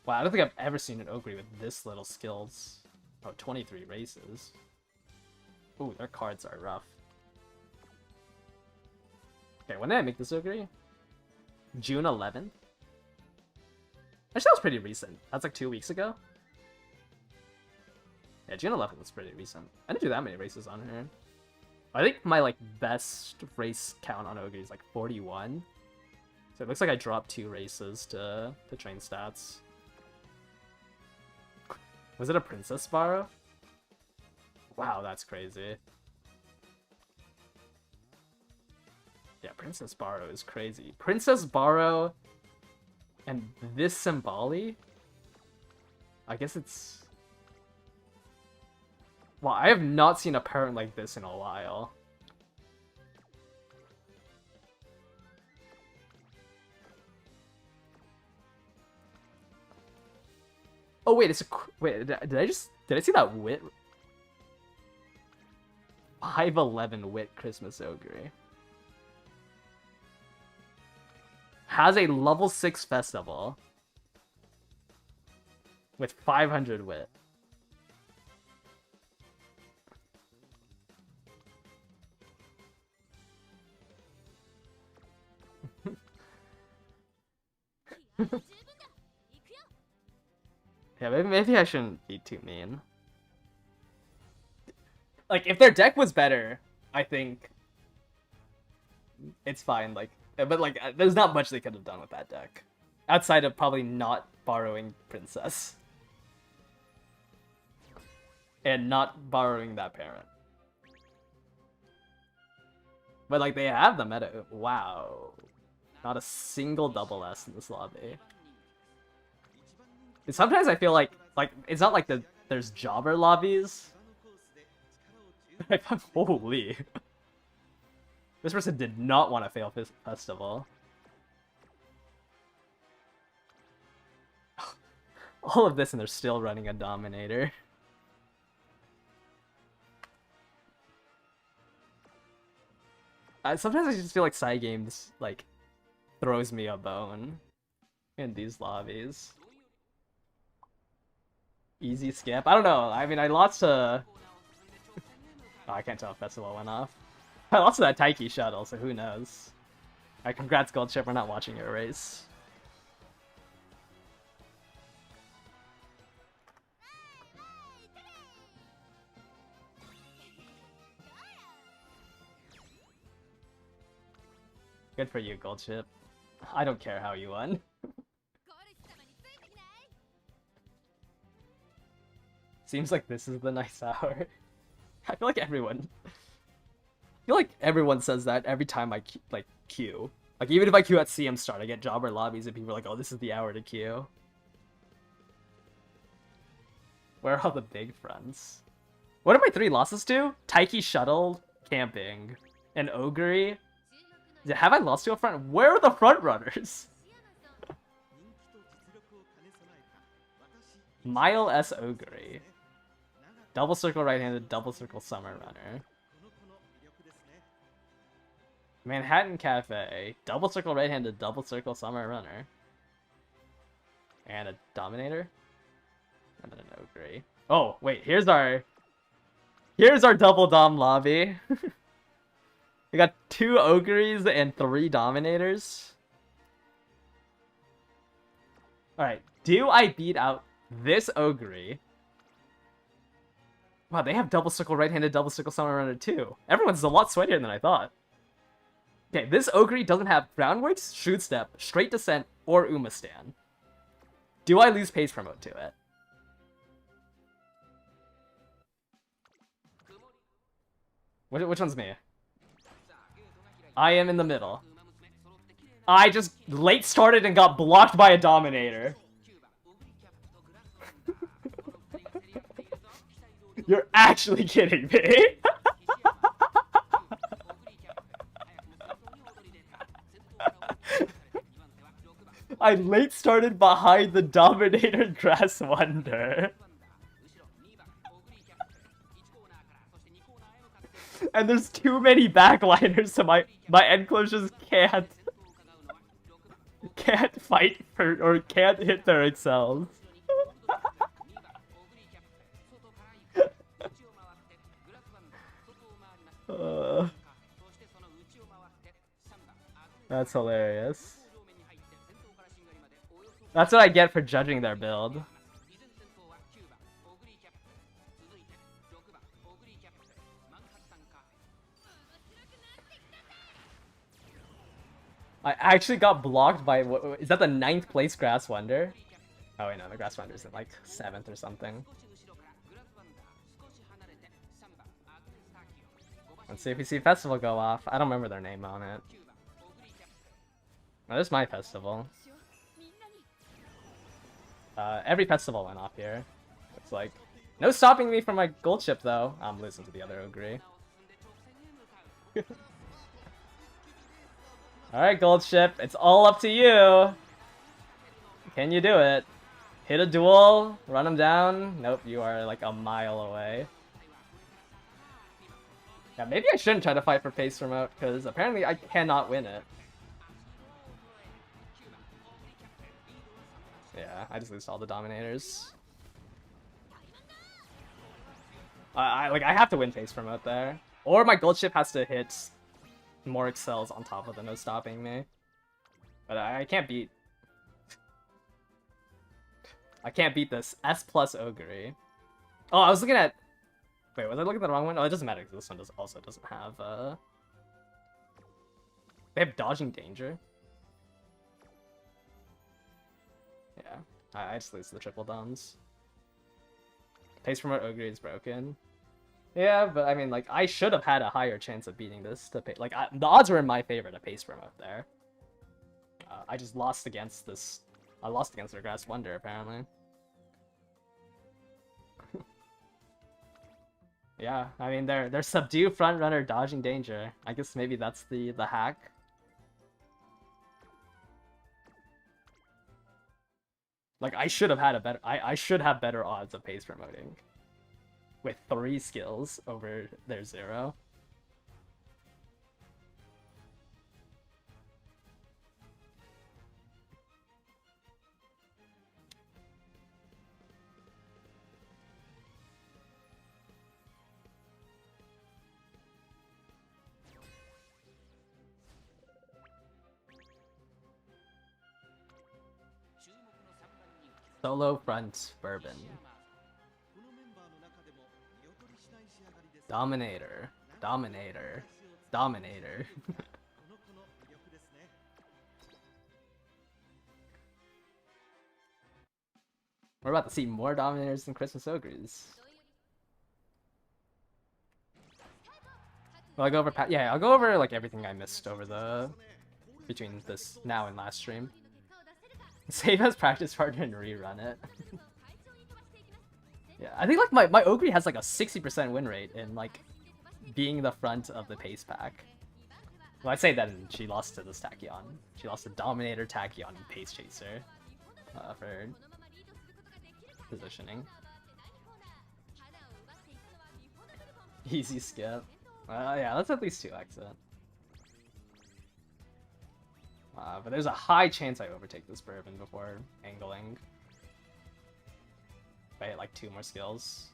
Wow, I don't think I've ever seen an Ogre with this little skills. Oh, 23 races. Ooh, their cards are rough. Okay, when did I make this Ogre? June 11th? Actually, that was pretty recent. That's like 2 weeks ago. Yeah, June 11th was pretty recent. I didn't do that many races on her. I think my like best race count on Ogre is like 41. So it looks like I dropped 2 races to train stats. Was it a Princess Sparrow? Wow, that's crazy. Yeah, Princess Barrow is crazy. Princess Barrow and this Symboli? I guess it's... Wow, I have not seen a parent like this in a while. Oh wait, it's a... Wait, did I see that wit? 511 wit Christmas Ogre. Has a level 6 festival. With 500 wit. Yeah, maybe I shouldn't be too mean. Like, if their deck was better, I think it's fine. Like, but like, there's not much they could have done with that deck, outside of probably not borrowing Princess and not borrowing that parent. But like they have the meta. Wow. Not a single double S in this lobby. And sometimes I feel like it's not like there's jobber lobbies. Holy. This person did not want to fail his festival. All of this and they're still running a Dominator. Sometimes I just feel like side games, like, throws me a bone in these lobbies. Easy skip? I don't know. I mean, I lost to... Oh, I can't tell if festival went off. I lost to that Taiki shuttle, so who knows. Alright, congrats, Gold Chip. We're not watching your race. Good for you, Gold Chip. I don't care how you won. Seems like this is the nice hour. I feel like everyone says that every time I queue. Like even if I queue at CM start, I get jobber lobbies and people are like, "Oh, this is the hour to queue." Where are all the big fronts? What are my 3 losses to? Taiki shuttle, camping, and Ogre. Have I lost to a front? Where are the front runners? Mile S Ogre. Double circle right-handed, double circle summer runner. Manhattan Cafe. Double circle right-handed, double circle summer runner. And a Dominator. And then an Ogre. Oh, wait, here's our double Dom lobby. We got 2 Ogres and 3 Dominators. Alright, do I beat out this Ogre? Wow, they have double circle right-handed, double circle summer runner too. Everyone's a lot sweatier than I thought. Okay, this Ogre doesn't have groundworks, shoot step, straight descent, or Umastan. Do I lose pace promote to it? Which one's me? I am in the middle. I just late started and got blocked by a Dominator. You're actually kidding me. I late started behind the Dominator Grass Wonder. And there's too many backliners, so my enclosures can't fight for or can't hit their excels. That's hilarious. That's what I get for judging their build. I actually got blocked by, is that the 9th place Grass Wonder? Oh wait, no, the Grass Wonder's in like 7th or something. Let's see if we see Festival go off. I don't remember their name on it. Oh, this is my festival. Every festival went off here. It's like, no stopping me from my gold chip though. I'm losing to the other Ogre. Alright, gold ship, it's all up to you. Can you do it? Hit a duel, run him down. Nope, you are like a mile away. Yeah, maybe I shouldn't try to fight for pace remote, because apparently I cannot win it. Yeah, I just lose to all the Dominators. I have to win pace promote there. Or my gold ship has to hit more excels on top of the no stopping me. But I can't beat... I can't beat this S plus Ogre. Oh, I was looking at... Wait, was I looking at the wrong one? Oh, it doesn't matter because this one also doesn't have... They have dodging danger. Yeah, I just lose to the triple doms. Pace promote Ogre is broken. Yeah, but I mean, like, I should have had a higher chance of beating this to pay. Like, the odds were in my favor to pace promote there. I just lost against this. I lost against their Grass Wonder, apparently. Yeah, I mean, they're subdue front runner dodging danger. I guess maybe that's the hack. Like, I should have had a better. I should have better odds of pace promoting with 3 skills over their 0. Solo front bourbon. Dominator. Dominator. Dominator. We're about to see more Dominators than Christmas Ogres. Will I go over? Yeah, I'll go over like everything I missed over between this now and last stream. Save as practice partner and rerun it. Yeah, I think like my Ogre has like a 60% win rate in like being the front of the pace pack. Well, I say that and she lost to this Tachyon. She lost to Dominator, Tachyon, and Pace Chaser for positioning. Easy skip. Yeah, let's at least 2x it. But there's a high chance I overtake this bourbon before angling. If I hit like 2 more skills.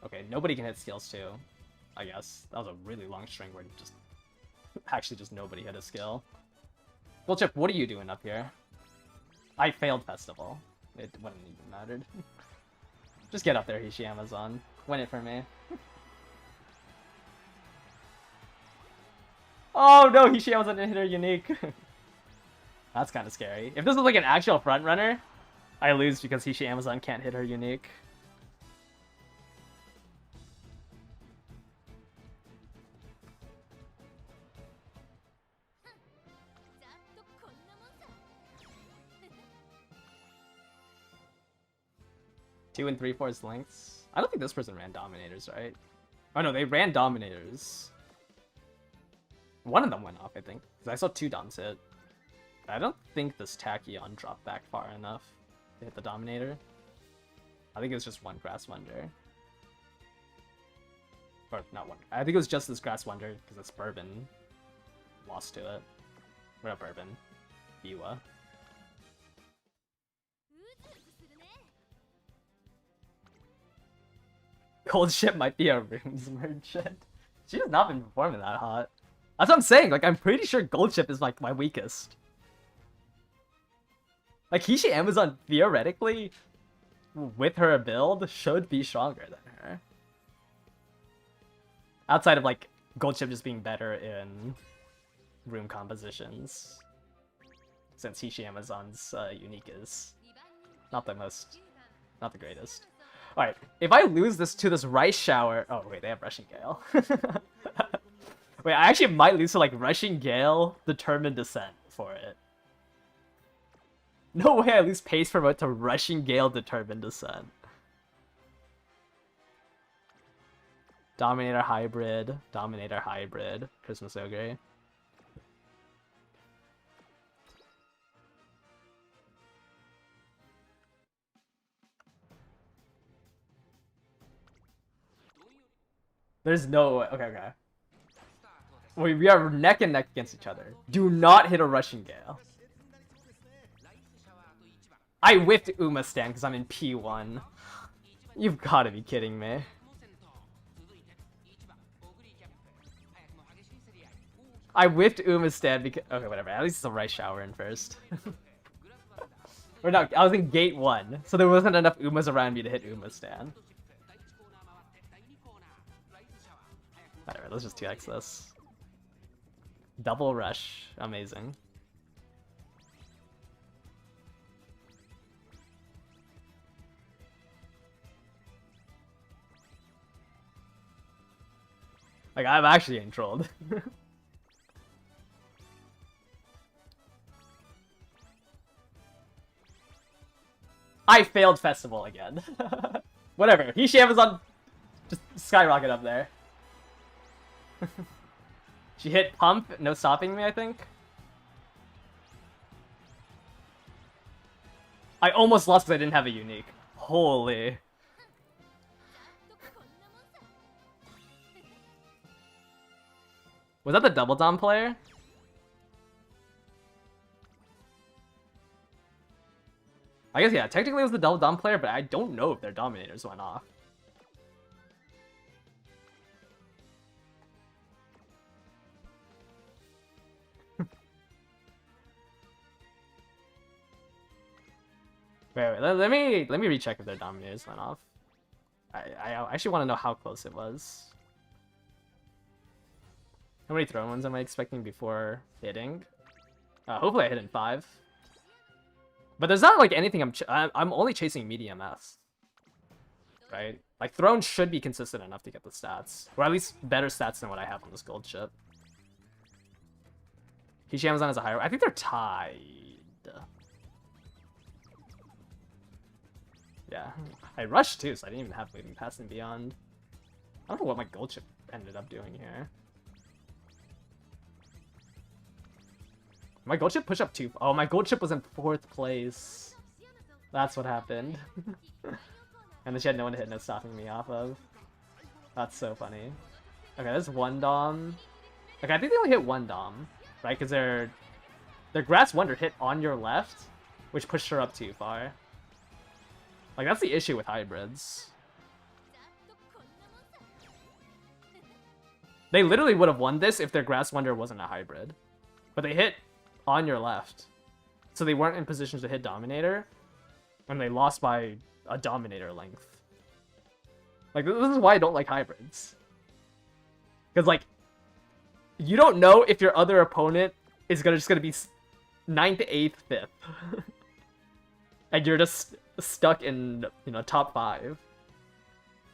Okay, nobody can hit skills too, I guess. That was a really long string where just actually just nobody hit a skill. Well, Chip, what are you doing up here? I failed Festival. It wouldn't even mattered. Just get up there, Hishi Amazon. Win it for me. Oh no, Hishi Amazon didn't hit her unique. That's kind of scary. If this was like an actual front runner, I lose because Hishi Amazon can't hit her unique. Two and 3/4 lengths. I don't think this person ran Dominators, right? Oh no, they ran Dominators. One of them went off, I think. Because I saw 2 Doms hit. I don't think this Tachyon dropped back far enough to hit the Dominator. I think it was just one Grass Wonder. Or not one. I think it was just this Grass Wonder because this Bourbon lost to it. Or not Bourbon. Biwa. Cold Ship might be a Runes merchant. She has not been performing that hot. That's what I'm saying. Like, I'm pretty sure Gold Ship is like my weakest. Like, Hishi Amazon theoretically, with her build, should be stronger than her. Outside of like Gold Ship just being better in room compositions, since Hishi Amazon's unique is not the greatest. All right, if I lose this to this Rice Shower, oh wait, they have Rushing Gale. Wait, I actually might lose to like Rushing Gale, Determined Descent for it. No way I lose Pace Promote to Rushing Gale, Determined Descent. Dominator Hybrid, Christmas Ogre. There's no way. Okay. We are neck and neck against each other. Do not hit a Rushing Gale. I whiffed Uma Stand because I'm in P1. You've got to be kidding me. I whiffed Uma Stand because... Okay, whatever. At least it's a Rice Shower in first. Or no, I was in Gate 1, so there wasn't enough Umas around me to hit Uma Stand. Whatever, let's just 2x this. Double Rush. Amazing. Like, I'm actually getting trolled. I failed festival again. Whatever. Hishi Amazon just skyrocket up there. She hit pump, no stopping me, I think. I almost lost because I didn't have a unique. Holy. Was that the double dom player? I guess, yeah, technically it was the double dom player, but I don't know if their dominators went off. Wait, let me recheck if their dominators went off. I actually want to know how close it was. How many throw ones am I expecting before hitting? Hopefully I hit in 5. But there's not like anything I'm only chasing medium S. Right? Like thrown should be consistent enough to get the stats. Or at least better stats than what I have on this gold chip. Hishi Amazon has a higher. I think they're tied. Yeah. I rushed too, so I didn't even have moving past and beyond. I don't know what my gold chip ended up doing here. My gold chip push up 2. Oh, my gold chip was in 4th place. That's what happened. And then she had no one to hit, no stopping me off of. That's so funny. Okay, there's 1 dom. Okay, I think they only hit 1 dom, right? Because their Grass Wonder hit on your left, which pushed her up too far. Like, that's the issue with hybrids. They literally would have won this if their Grass Wonder wasn't a hybrid. But they hit on your left. So they weren't in position to hit Dominator. And they lost by a Dominator length. Like, this is why I don't like hybrids. Because, like, you don't know if your other opponent is just gonna be 9th, 8th, 5th. And you're just stuck in, you know, top 5.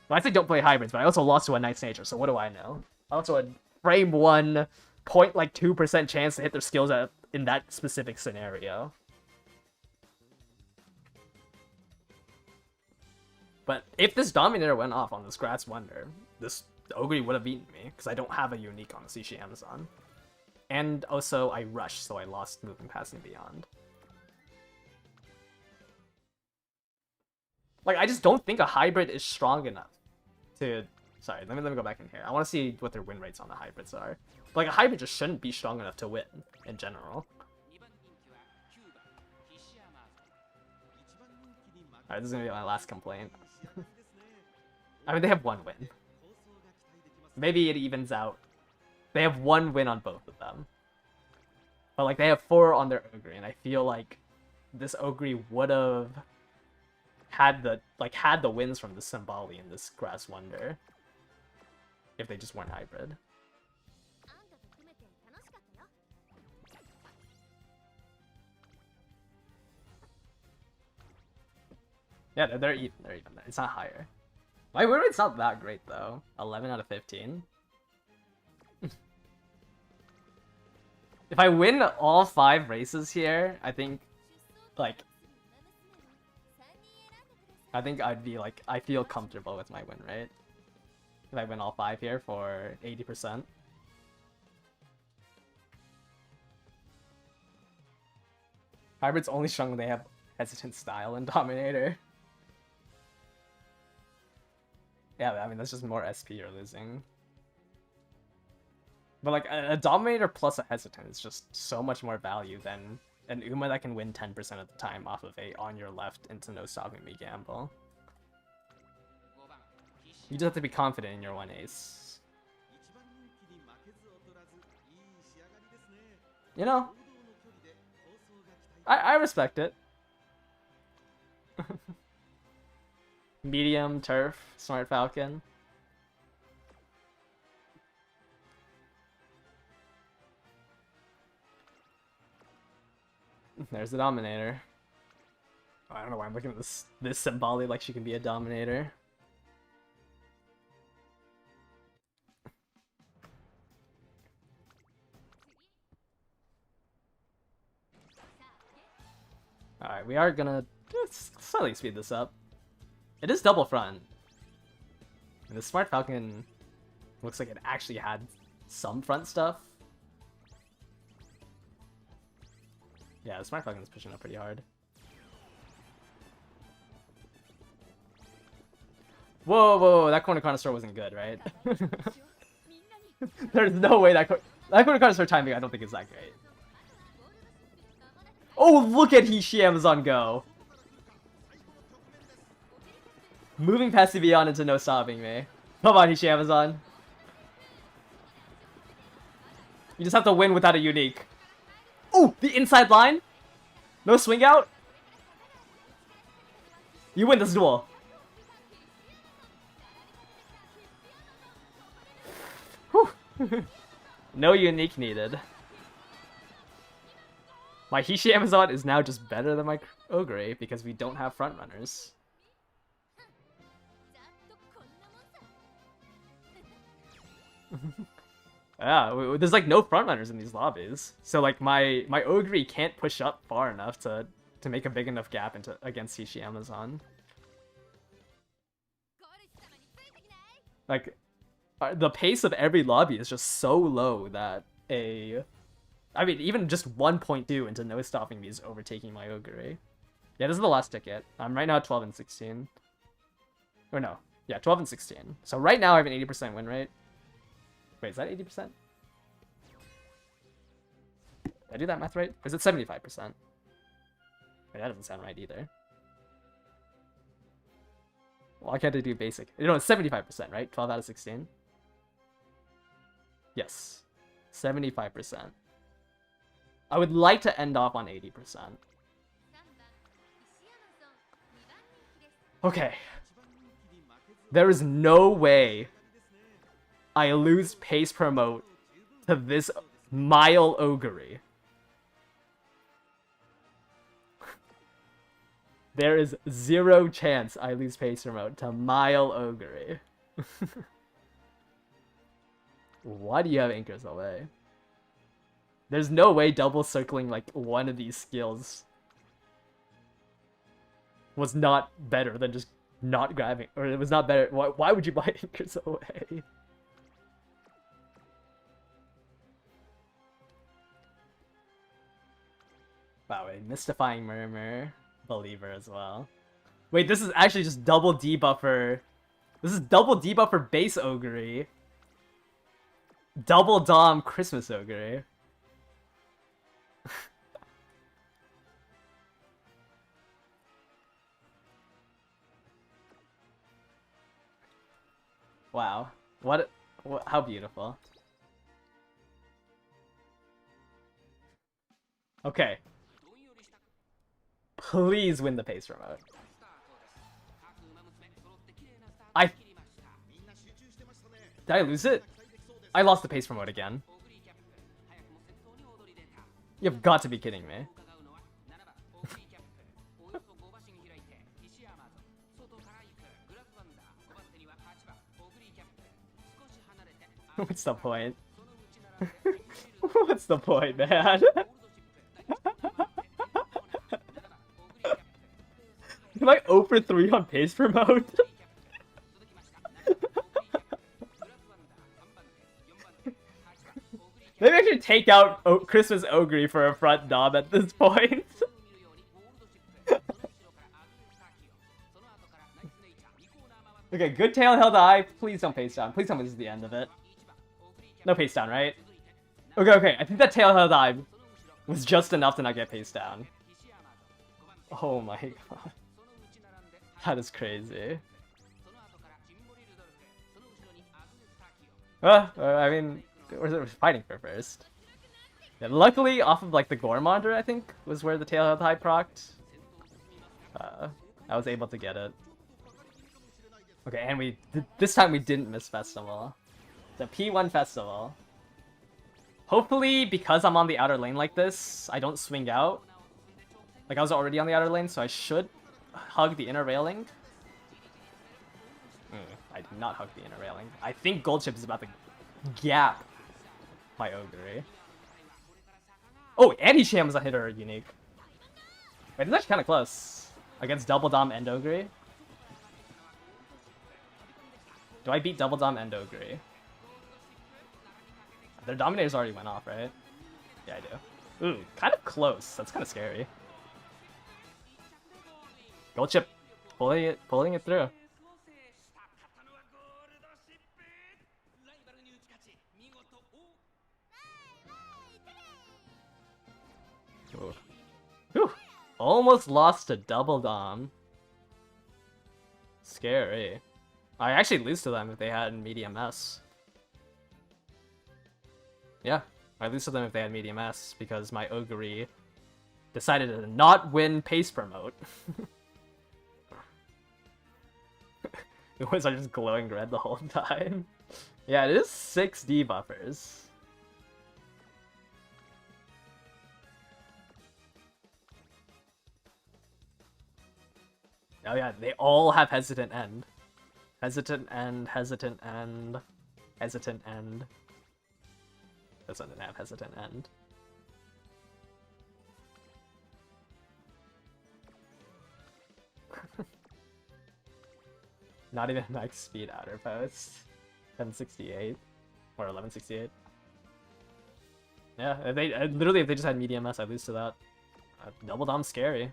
Well, I say don't play hybrids, but I also lost to a Knight's Nature, so what do I know? Also a frame 1, 0.2% chance to hit their skills in that specific scenario. But if this Dominator went off on this Grass Wonder, this Ogre would have beaten me, because I don't have a unique on the Hishi Amazon. And also, I rushed, so I lost moving past and beyond. Like, I just don't think a hybrid is strong enough to... Sorry, let me go back in here. I want to see what their win rates on the hybrids are. Like, a hybrid just shouldn't be strong enough to win, in general. Alright, this is gonna be my last complaint. I mean, they have 1 win. Maybe it evens out. They have 1 win on both of them. But, like, they have 4 on their Ogre, and I feel like this Ogre would have had the wins from the Symboli and this Grass Wonder if they just weren't hybrid. Yeah, they're even. They're even. It's not higher. My win rate's not that great though. 11 out of 15. If I win all 5 races here, I think, like, I'd be like, I feel comfortable with my win rate. If I win all 5 here for 80%. Hybrid's only strong when they have hesitant style and Dominator. Yeah, I mean, that's just more SP you're losing. But like, a Dominator plus a Hesitant is just so much more value than an Uma that can win 10% of the time off of a on your left into no stopping me gamble. You just have to be confident in your 1 ace. You know, I respect it. Medium, Turf, Smart Falcon. There's the Dominator. Oh, I don't know why I'm looking at this Symboli like she can be a Dominator. Alright, we are gonna slightly speed this up. It is double front. And the Smart Falcon looks like it actually had some front stuff. Yeah, the Smart Falcon is pushing up pretty hard. Whoa, whoa, that corner connoisseur wasn't good, right? There's no way that corner connoisseur timing I don't think is that great. Oh, look at Hishi Amazon go! Moving past beyond into no stopping me. Come on, Hishi Amazon. You just have to win without a unique. Oh, the inside line? No swing out? You win this duel. Whew. No unique needed. My Hishi Amazon is now just better than my Ogre because we don't have front runners. Yeah, there's like no front runners in these lobbies, so like my Ogre can't push up far enough to make a big enough gap against Hishi Amazon. Like the pace of every lobby is just so low that I mean, even just 1.2 into no stopping me is overtaking my Ogre. Yeah, this is the last ticket. I'm right now at 12 and 16. Or no. Yeah, 12 and 16. So right now I have an 80% win rate. Wait, is that 80%? Did I do that math right? Or is it 75%? Wait, that doesn't sound right either. Why can't I do basic? No, it's 75%, right? 12 out of 16? Yes. 75%. I would like to end off on 80%. Okay. There is no way I lose pace promote to this Mile Ogre. There is zero chance I lose pace promote to Mile Ogre. Why do you have anchors away? There's no way double circling like one of these skills was not better than just not grabbing, or it was not better. Why would you buy anchors away? Wow, wait, Mystifying Murmur, Believer as well. Wait, this is actually just double debuffer. This is double debuffer base Ogre. Double Dom Christmas Ogre. Wow. What, how beautiful. Okay. Please win the pace remote. Did I lose it? I lost the pace remote again. You've got to be kidding me. What's the point? What's the point, man? Am I 0 for 3 on pace promote? Maybe I should take out Christmas Ogre for a front dom at this point. Okay, good tail held eye. Please don't pace down. Please tell me this is the end of it. No pace down, right? Okay, okay. I think that tail held eye was just enough to not get pace down. Oh my god. That is crazy. I mean, we're fighting for first. Yeah, luckily, off of like the Goremander, I think, was where the tail held high procced. I was able to get it. Okay, and this time we didn't miss Festival. The P1 Festival. Hopefully, because I'm on the outer lane like this, I don't swing out. Like, I was already on the outer lane, so I should hug the inner railing. I did not hug the inner railing. I think Gold Chip is about to gap my Ogre. Oh, and Hishi Amazon hit her unique. Wait, this is actually kind of close. Against Double Dom and Ogre. Do I beat Double Dom and Ogre? Their Dominators already went off, right? Yeah, I do. Ooh, kind of close. That's kind of scary. Gold chip. Pulling it through. Ooh. Whew. Almost lost to Double Dom. Scary. I actually lose to them if they had medium S. Yeah, I lose to them if they had medium S because my Ogre decided to not win pace promote. The ones are just glowing red the whole time. Yeah, it is 6 debuffers. Oh yeah, they all have hesitant end. Hesitant end, hesitant end, hesitant end. This one didn't have hesitant end. Not even max speed outer post. 1068 or 1168. Yeah, if they literally if they just had medium S, I lose to that. Double Dom's scary.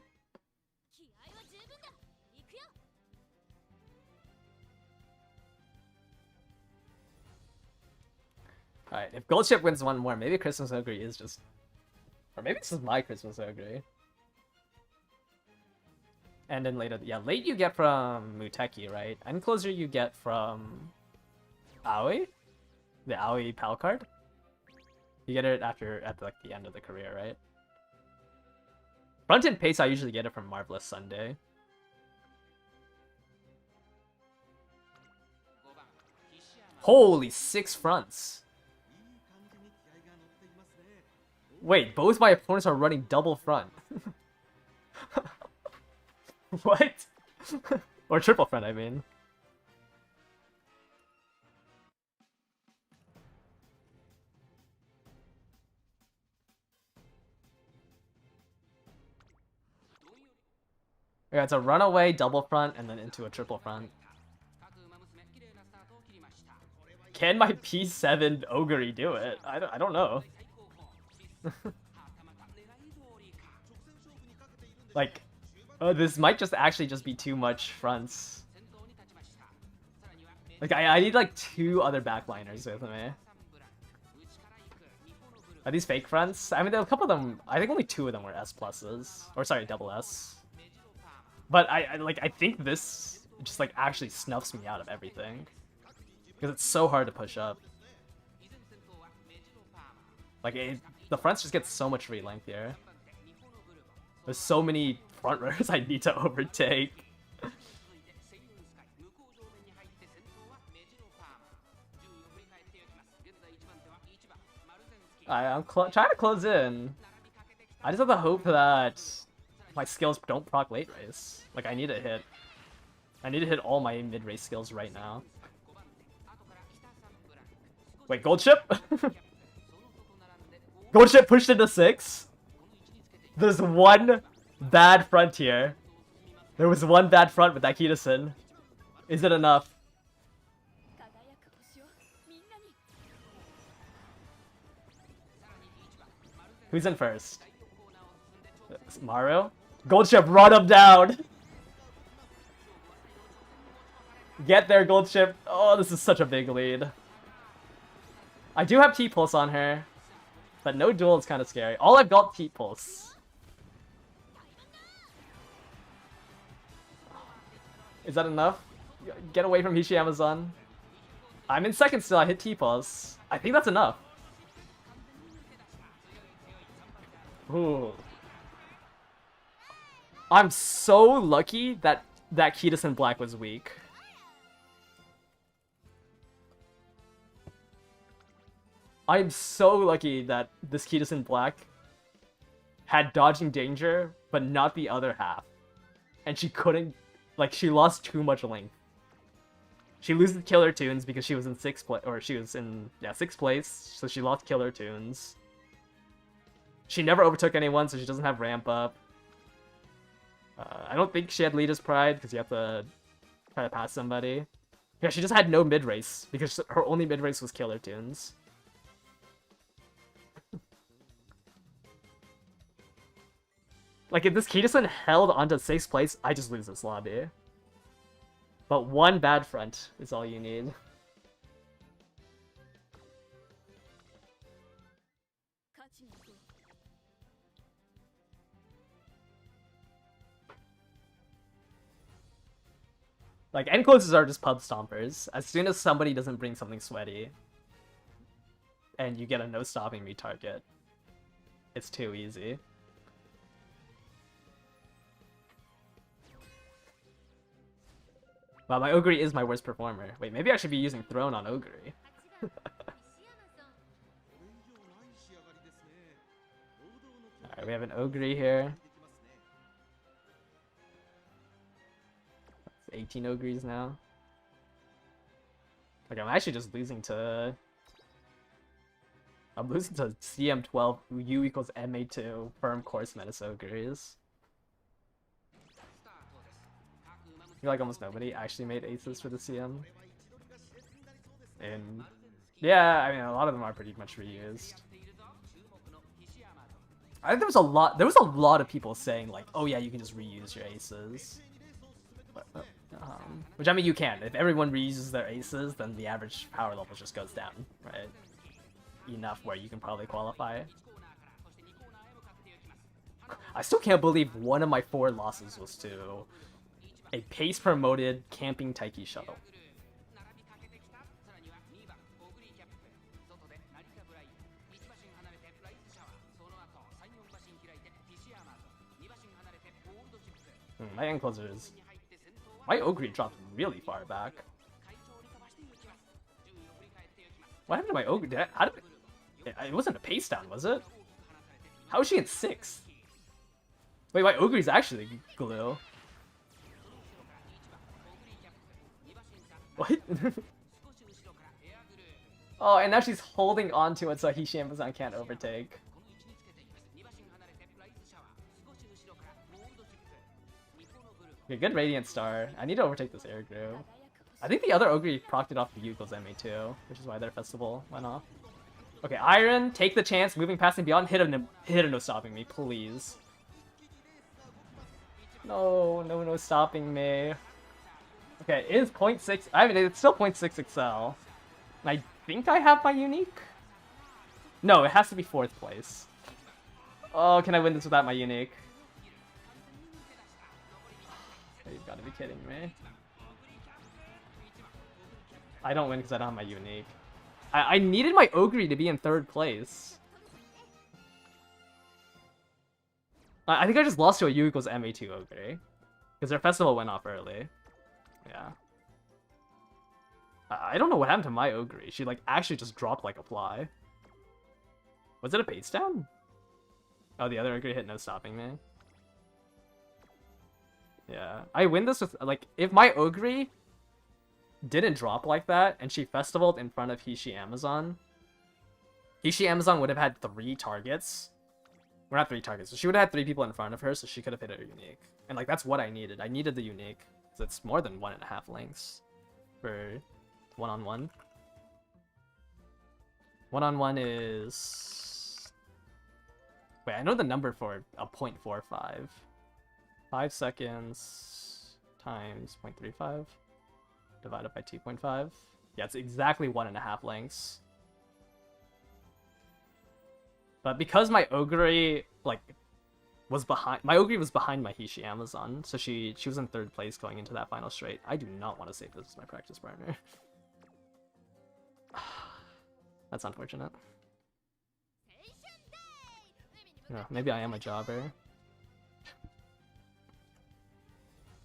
Alright, if Gold Chip wins one more, maybe Christmas Ogre is just... Or maybe this is my Christmas Ogre. And then later, yeah, late you get from Muteki, right? And closer you get from... Aoi? The Aoi PAL card? You get it at like the end of the career, right? Front and pace, I usually get it from Marvelous Sunday. Holy, 6 fronts! Wait, both my opponents are running double front. What? Or triple front, I mean. Yeah, it's a runaway double front and then into a triple front. Can my P7 Ogre do it? I don't know. Like, oh, this might just actually just be too much fronts. Like, I need like 2 other backliners with me. Are these fake fronts? I mean, a couple of them, I think only 2 of them were S pluses. Or sorry, double S. But I think this just like actually snuffs me out of everything. Because it's so hard to push up. Like, the fronts just get so much free length here. There's so many front runners I need to overtake. I'm trying to close in. I just have the hope that my skills don't proc late race. Like, I need to hit all my mid-race skills right now. Wait, gold chip? Gold chip pushed into 6? There's one bad front here. There was one bad front with that Kitasen. Is it enough? Who's in first? Maru? Gold chip, run him down! Get there, gold chip. Oh, this is such a big lead. I do have T-Pulse on her, but no duel is kind of scary. All I've got T-Pulse. Is that enough? Get away from Hishi Amazon. I'm in second still, I hit T-Pulse. I think that's enough. Ooh. I'm so lucky that Kitasen Black was weak. I'm so lucky that this Kitasen Black had dodging danger, but not the other half. And she couldn't, like, she lost too much length. She loses killer tunes because she was in 6th place, or she was in, yeah, 6th place, so she lost killer tunes. She never overtook anyone, so she doesn't have ramp up. I don't think she had Leader's Pride because you have to try to pass somebody. Yeah, she just had no mid-race because her only mid-race was Killer Tunes. Like, if this Kidason held onto 6th place, I just lose this lobby. But one bad front is all you need. Like, end closes are just pub stompers. As soon as somebody doesn't bring something sweaty, and you get a no stopping me target, it's too easy. Wow, my Ogre is my worst performer. Wait, maybe I should be using Throne on Ogre. Alright, we have an Ogre here. 18 Ogres now. Like, I'm actually just losing to... I'm losing to CM12, U equals MA2, firm course Menace Ogres. I feel like almost nobody actually made aces for the CM. And yeah, I mean, a lot of them are pretty much reused. I think there was a lot of people saying like, oh yeah, you can just reuse your aces. But, which, I mean, you can. If everyone reuses their aces, then the average power level just goes down, right? Enough where you can probably qualify. I still can't believe one of my 4 losses was to a pace-promoted camping Taiki shuttle. My end closer is... My Ogre dropped really far back. What happened to my Ogre? How did it wasn't a pace down, was it? How is she in 6th? Wait, my Ogre's actually glue. What? Oh, and now she's holding on to it so Hishi Amazon can't overtake. Okay, good Radiant Star. I need to overtake this air group. I think the other Ogre procced it off the U equals MA2, which is why their festival went off. Okay, Iron, take the chance, moving past and beyond. Hit a no stopping me, please. No stopping me. Okay, it is 0.6. I mean, it's still 0.6 Excel. I think I have my unique? No, it has to be 4th place. Oh, can I win this without my unique? You've got to be kidding me. I don't win because I don't have my unique. I needed my Ogre to be in 3rd place. I think I just lost to a U equals MA2 Ogre. Because their festival went off early. Yeah. I don't know what happened to my Ogre. She like actually just dropped like a fly. Was it a pace down? Oh, the other Ogre hit no stopping me. Yeah. I win this with like, if my Ogre didn't drop like that and she festivaled in front of Hishi Amazon, Hishi Amazon would have had 3 targets. We're not 3 targets, so she would have had 3 people in front of her, so she could have hit her unique. And like, that's what I needed. I needed the unique. So it's more than 1.5 lengths for one-on-one. One-on-one is... Wait, I know the number for a 0.45. 5 seconds times 0.35 divided by 2.5. Yeah, it's exactly 1.5 lengths. But because my Ogre, like, was behind... My Ogre was behind my Hishi Amazon, so she was in 3rd place going into that final straight. I do not want to save this as my practice partner. That's unfortunate. No, maybe I am a jobber.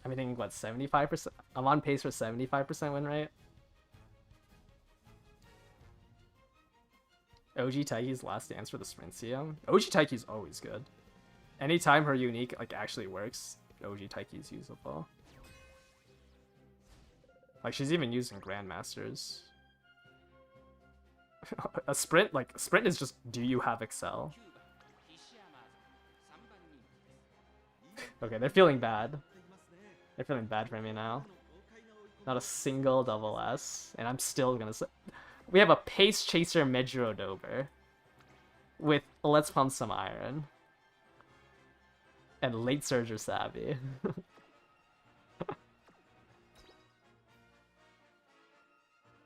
I'm thinking, what, 75%? I'm on pace for 75% win rate. OG Taiki's last dance for the sprint CM. OG Taiki's always good. Anytime her unique like actually works, OG Taiki's usable. Like, she's even used in Grandmasters. A sprint is just, do you have Excel? Okay, they're feeling bad. They're feeling bad for me now. Not a single double S, and I'm still gonna say... We have a Pace Chaser Mejurodober with Let's Pump Some Iron and Late Surger Savvy.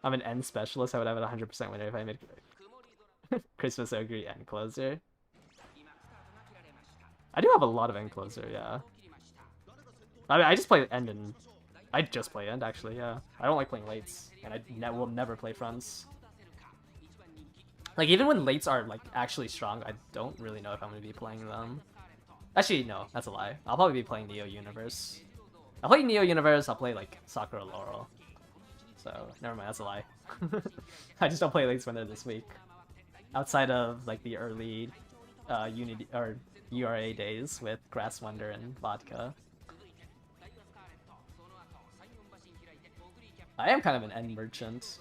I'm an end specialist. I would have a 100% winner if I made Christmas Ogre end closer. I do have a lot of end closer, yeah. I mean, I just play end and... I just play end, actually, yeah. I don't like playing lates, and I will never play fronts. Like, even when lates are, like, actually strong, I don't really know if I'm going to be playing them. Actually, no, that's a lie. I'll probably be playing Neo Universe. I'll play Neo Universe, I'll play, like, Sakura Laurel. So, never mind, that's a lie. I just don't play lates when they're this week. Outside of, like, the early Unity or URA days with Grass Wonder and Vodka. I am kind of an end merchant.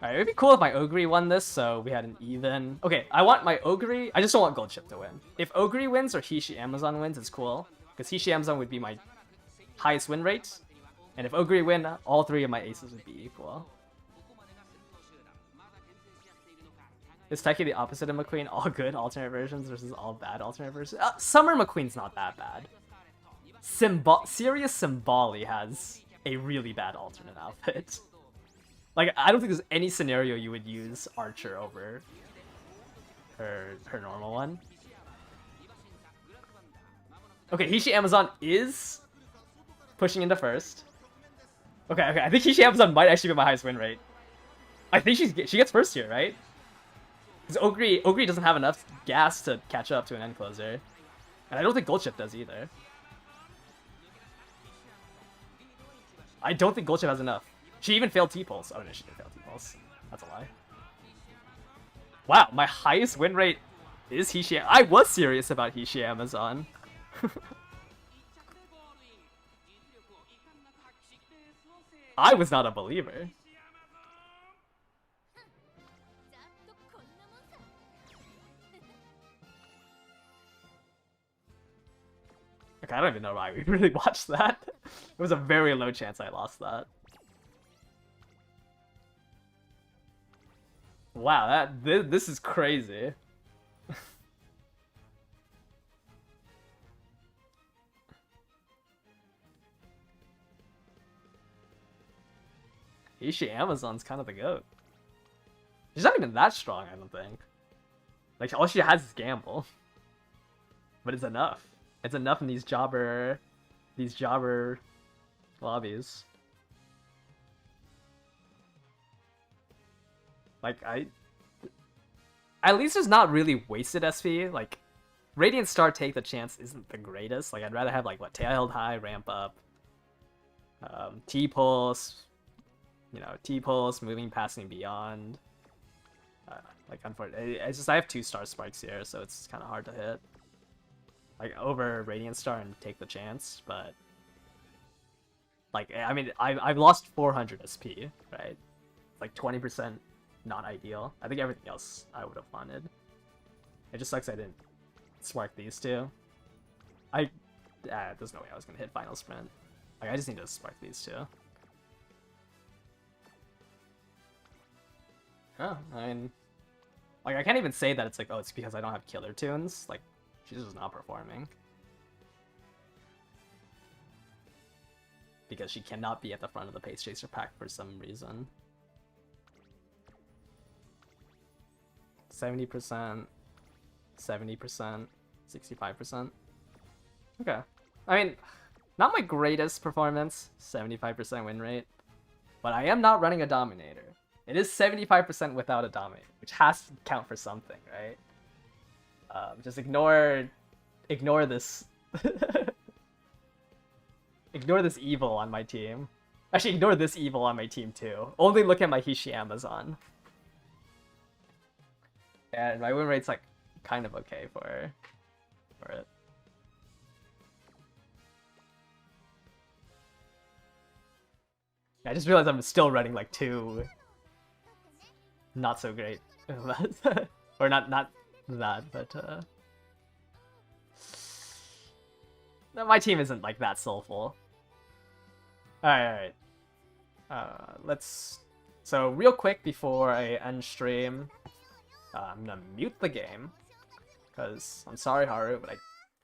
Alright, it would be cool if my Ogre won this, so we had an even... Okay, I want my Ogre... I just don't want Gold Chip to win. If Ogre wins or Hishi Amazon wins, it's cool. Because Hishi Amazon would be my highest win rate. And if Ogre win, all three of my aces would be equal. Is Taiki the opposite of McQueen? All good alternate versions versus all bad alternate versions? Summer McQueen's not that bad. Serious Symboli has a really bad alternate outfit. Like, I don't think there's any scenario you would use Archer over her normal one. Okay, Hishi Amazon is pushing into first. Okay, I think Hishi Amazon might actually be my highest win rate. I think she gets first here, right? Because Ogre doesn't have enough gas to catch up to an end closer. And I don't think Gold Chip does either. I don't think Gold Chip has enough. She even failed T-Pulse. Oh no, she didn't fail T-Pulse. That's a lie. Wow, my highest win rate is Hishi. I was serious about Hishi Amazon. I was not a believer. Okay, I don't even know why we really watched that. It was a very low chance I lost that. Wow, this is crazy. Hishi Amazon's kind of the GOAT. She's not even that strong, I don't think. Like, all she has is Gamble. But it's enough. It's enough in these jobber lobbies. Like, at least there's not really wasted SP. Like, Radiant Star Take the Chance isn't the greatest. Like, I'd rather have, like, what, Tail Held High, Ramp Up, T-Pulse, you know, T-Pulse, Moving, Passing Beyond. Like, unfortunately, it's just I have 2-star Sparks here, so it's kind of hard to hit. Like, over Radiant Star and Take the Chance, but... Like, I mean, I've lost 400 SP, right? Like, 20%. Not ideal. I think everything else I would have wanted. It just sucks I didn't spark these two. There's no way I was gonna hit Final Sprint. Like, I just need to spark these two. Oh, I mean... Like, I can't even say that it's like, oh, it's because I don't have killer tunes. Like, she's just not performing. Because she cannot be at the front of the Pace Chaser pack for some reason. 70%, 70%, 65%. Okay. I mean, not my greatest performance, 75% win rate, but I am not running a Dominator. It is 75% without a Dominator, which has to count for something, right? Just ignore this. Ignore this evil on my team. Actually, ignore this evil on my team too. Only look at my Hishi Amazon. And my win rate's like kind of okay for it. I just realized I'm still running like two not so great or not that, but no, my team isn't like that soulful. Alright. Let's. So real quick before I end stream, I'm gonna mute the game because I'm sorry, Haru, but I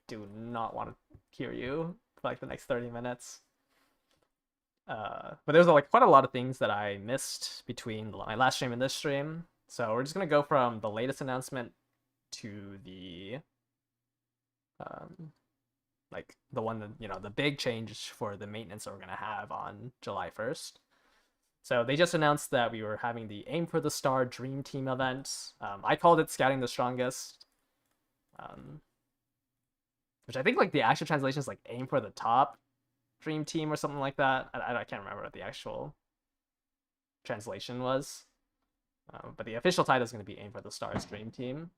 do not want to hear you for like the next 30 minutes. But there's like quite a lot of things that I missed between my last stream and this stream. So we're just gonna go from the latest announcement to the like the one that, you know, the big change for the maintenance that we're gonna have on July 1st. So they just announced that we were having the Aim for the Star Dream Team event. I called it Scouting the Strongest, which I think like the actual translation is like Aim for the Top Dream Team or something like that. I can't remember what the actual translation was, but the official title is going to be Aim for the Stars Dream Team.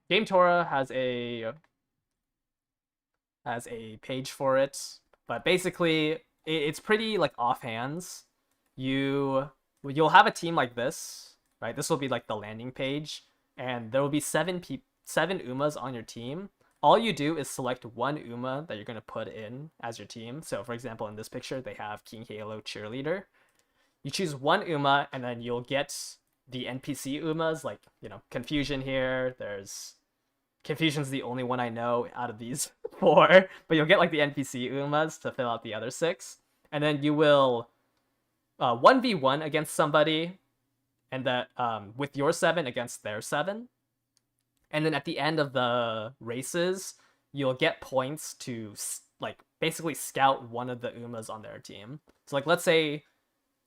Game Tora has a page for it, but basically it's pretty like offhands. You'll have a team like this, right? This will be like the landing page, and there will be seven Umas on your team. All you do is select one Uma that you're going to put in as your team. So for example, in this picture, they have King Halo Cheerleader. You choose one Uma, and then you'll get the NPC Umas, like, you know, Confusion here. There's Confusion's the only one I know out of these 4, but you'll get like the NPC Umas to fill out the other 6. And then you will 1v1 against somebody, and that with your 7 against their 7. And then at the end of the races, you'll get points to like basically scout one of the Umas on their team. So like, let's say,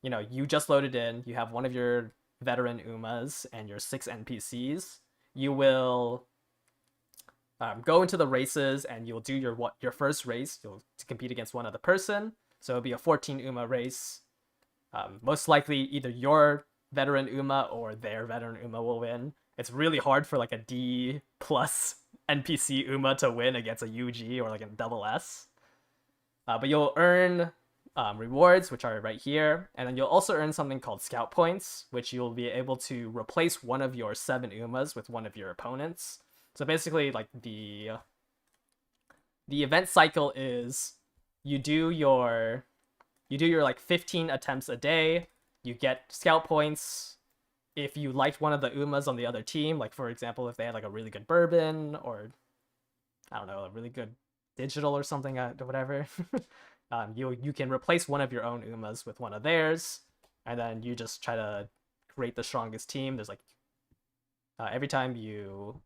you know, you just loaded in, you have one of your veteran Umas and your 6 NPCs. You will go into the races, and you'll do your first race. You'll compete against one other person. So it'll be a 14 Uma race. Most likely either your veteran Uma or their veteran Uma will win. It's really hard for like a D plus NPC Uma to win against a UG or like a double S. But you'll earn rewards, which are right here. And then you'll also earn something called scout points, which you'll be able to replace one of your 7 Umas with one of your opponents. So basically, like, the event cycle is you do your like 15 attempts a day. You get scout points if you liked one of the Umas on the other team. Like, for example, if they had like a really good bourbon, or I don't know, a really good digital or something, whatever. You can replace one of your own Umas with one of theirs, and then you just try to create the strongest team. There's like every time you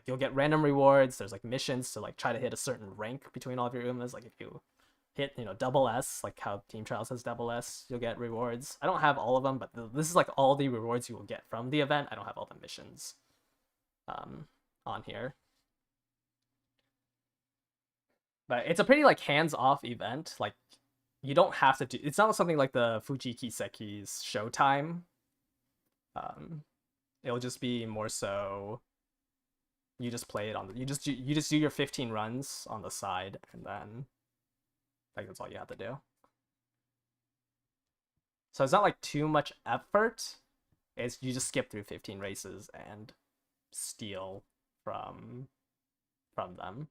you'll get random rewards. There's like missions to like try to hit a certain rank between all of your Umas. Like if you hit, you know, double S, like how Team Trials has double S, you'll get rewards. I don't have all of them, but this is like all the rewards you will get from the event. I don't have all the missions on here. But it's a pretty like hands-off event. Like, you don't have to do, it's not something like the Fuji Kiseki's Showtime. It'll just be more so you just play it on the, you just do your 15 runs on the side, and then like that's all you have to do. So it's not like too much effort. It's you just skip through 15 races and steal from them.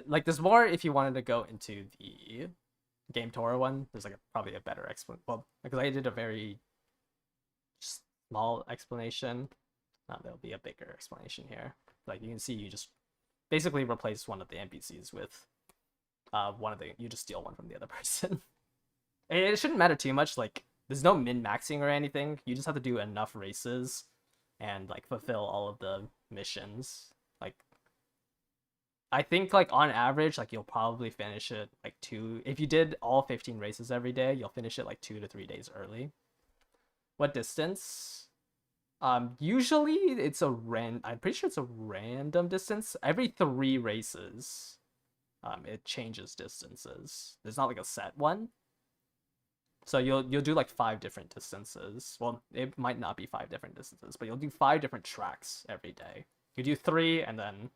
Like there's more if you wanted to go into the Game Tora one. There's like probably a better explanation. Well, because I did a very small explanation. There'll be a bigger explanation here. Like you can see, you just basically replace one of the NPCs with one of the. You just steal one from the other person. It shouldn't matter too much. Like there's no min-maxing or anything. You just have to do enough races and like fulfill all of the missions. Like I think like on average, like you'll probably finish it like if you did all 15 races every day, you'll finish it like 2 to 3 days early. What distance? Usually it's I'm pretty sure it's a random distance. Every 3 races, it changes distances. There's not like a set one. So you'll do like 5 different distances. Well, it might not be 5 different distances, but you'll do 5 different tracks every day. You do 3, and then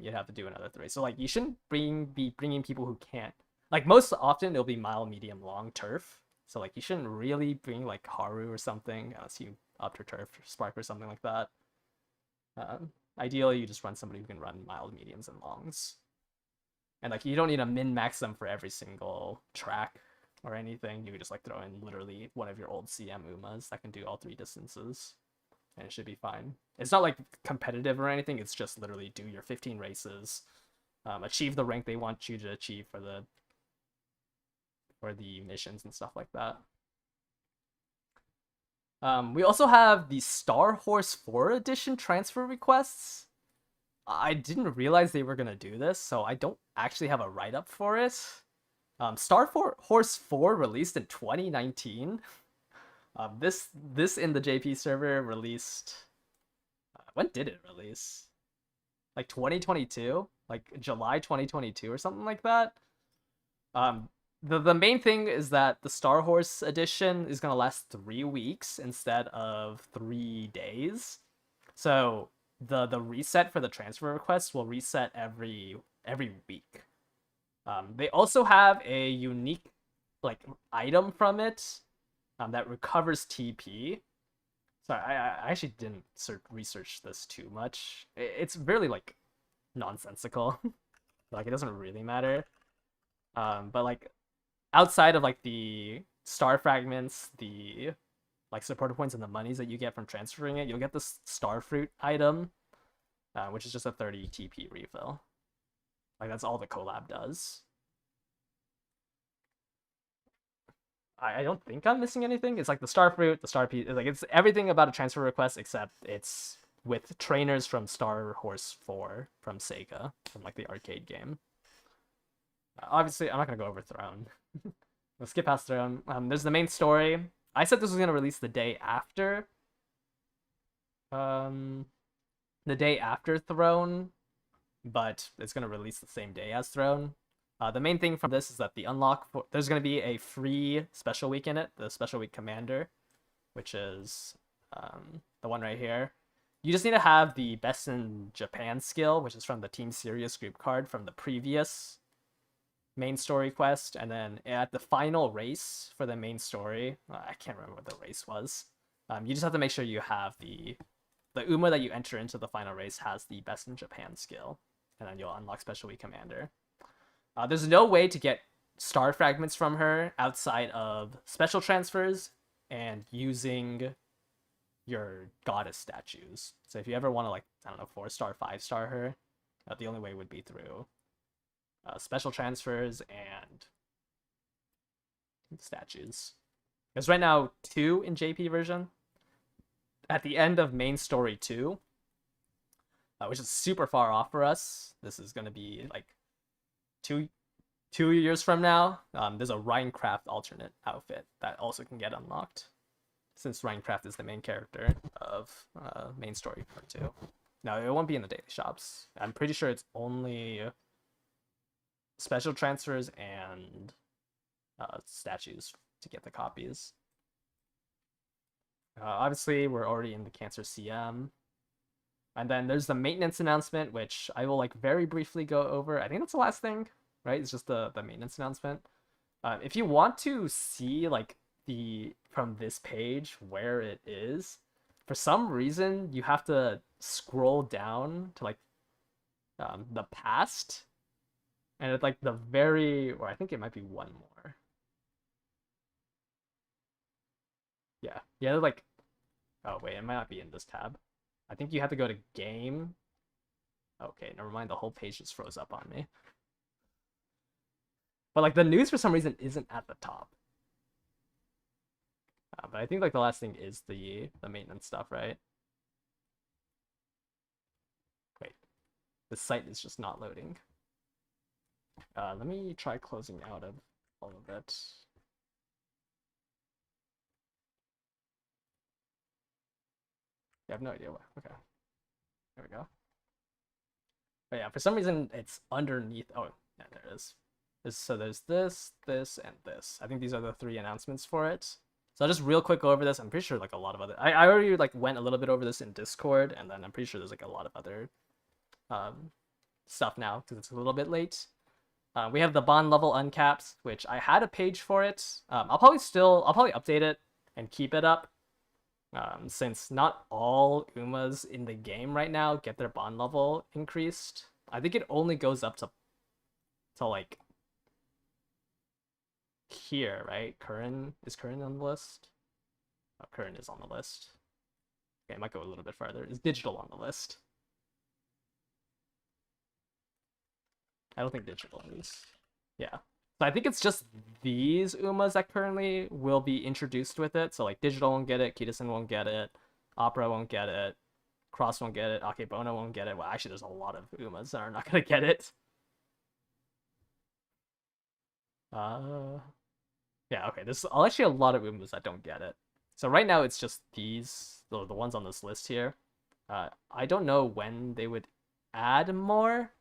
you'd have to do another 3. So like you shouldn't be bringing people who can't. Like most often it'll be mile, medium, long turf. So like you shouldn't really bring like Haru or something unless you up to Turf or Spark or something like that. Ideally, you just run somebody who can run mild, mediums, and longs. And like you don't need to min-max them for every single track or anything. You could just like throw in literally one of your old CM Umas that can do all 3 distances. And it should be fine. It's not like competitive or anything, it's just literally do your 15 races, achieve the rank they want you to achieve for the missions and stuff like that. We also have the Star Horse 4 edition transfer requests. I didn't realize they were gonna do this, so I don't actually have a write-up for it. Horse 4 released in 2019. This in the JP server released. When did it release? Like 2022, like July 2022 or something like that. The main thing is that the Star Horse edition is gonna last 3 weeks instead of 3 days. So the reset for the transfer requests will reset every week. They also have a unique like item from it that recovers TP. So I actually didn't research this too much. It's really like nonsensical. Like it doesn't really matter. But like outside of like the star fragments, the like supporter points and the monies that you get from transferring it, you'll get this star fruit item, which is just a 30 TP refill. Like that's all the collab does. I don't think I'm missing anything. It's like the star fruit, the star piece. Like it's everything about a transfer request except it's with trainers from Star Horse 4 from Sega, from like the arcade game. Obviously, I'm not gonna go over Throne. Let's skip past Throne. There's the main story. I said this was gonna release the day after. The day after Throne, but it's gonna release the same day as Throne. The main thing from this is that there's going to be a free special week in it, the special week commander, which is the one right here. You just need to have the best in Japan skill, which is from the Team Sirius group card from the previous main story quest, and then at the final race for the main story, I can't remember what the race was. You just have to make sure you have the Uma that you enter into the final race has the best in Japan skill, and then you'll unlock special week commander. There's no way to get star fragments from her outside of special transfers and using your goddess statues. So if you ever want to, like, I don't know, 4-star, 5-star her, the only way would be through special transfers and statues. Because right now, 2 in JP version. At the end of main story 2, which is super far off for us, this is going to be like 2 years from now, there's a Rhinecraft alternate outfit that also can get unlocked, since Rhinecraft is the main character of main story part 2. No, it won't be in the daily shops. I'm pretty sure it's only special transfers and statues to get the copies. Obviously, we're already in the Cancer CM. And then there's the maintenance announcement, which I will like very briefly go over. I think that's the last thing, right? It's just the maintenance announcement. If you want to see like from this page where it is, for some reason you have to scroll down to like the past, and it's like the or I think it might be one more. Yeah, like, oh wait, it might not be in this tab. I think you have to go to game. Okay, never mind. The whole page just froze up on me. But like the news for some reason isn't at the top. But I think like the last thing is the maintenance stuff, right? Wait, the site is just not loading. Let me try closing out of all of it. I have no idea why. Okay. There we go. But yeah, for some reason it's underneath. Oh, yeah, there it is. So there's this, and this. I think these are the 3 announcements for it. So I'll just real quick go over this. I'm pretty sure like a lot of other. I already like went a little bit over this in Discord, and then I'm pretty sure there's like a lot of other stuff now because it's a little bit late. We have the bond level uncapped, which I had a page for it. I'll probably update it and keep it up. Since not all Umas in the game right now get their bond level increased. I think it only goes up to like here, right? Is Curran on the list? Oh, Curran is on the list. Okay, I might go a little bit farther. Is digital on the list? I don't think digital is. Yeah. So I think it's just these Umas that currently will be introduced with it. So like digital won't get it, Kitasen won't get it, Opera won't get it, Cross won't get it, Akebono won't get it. Well, actually, there's a lot of Umas that are not gonna get it. Yeah, okay. There's actually a lot of Umas that don't get it. So right now it's just these, the ones on this list here. I don't know when they would add more,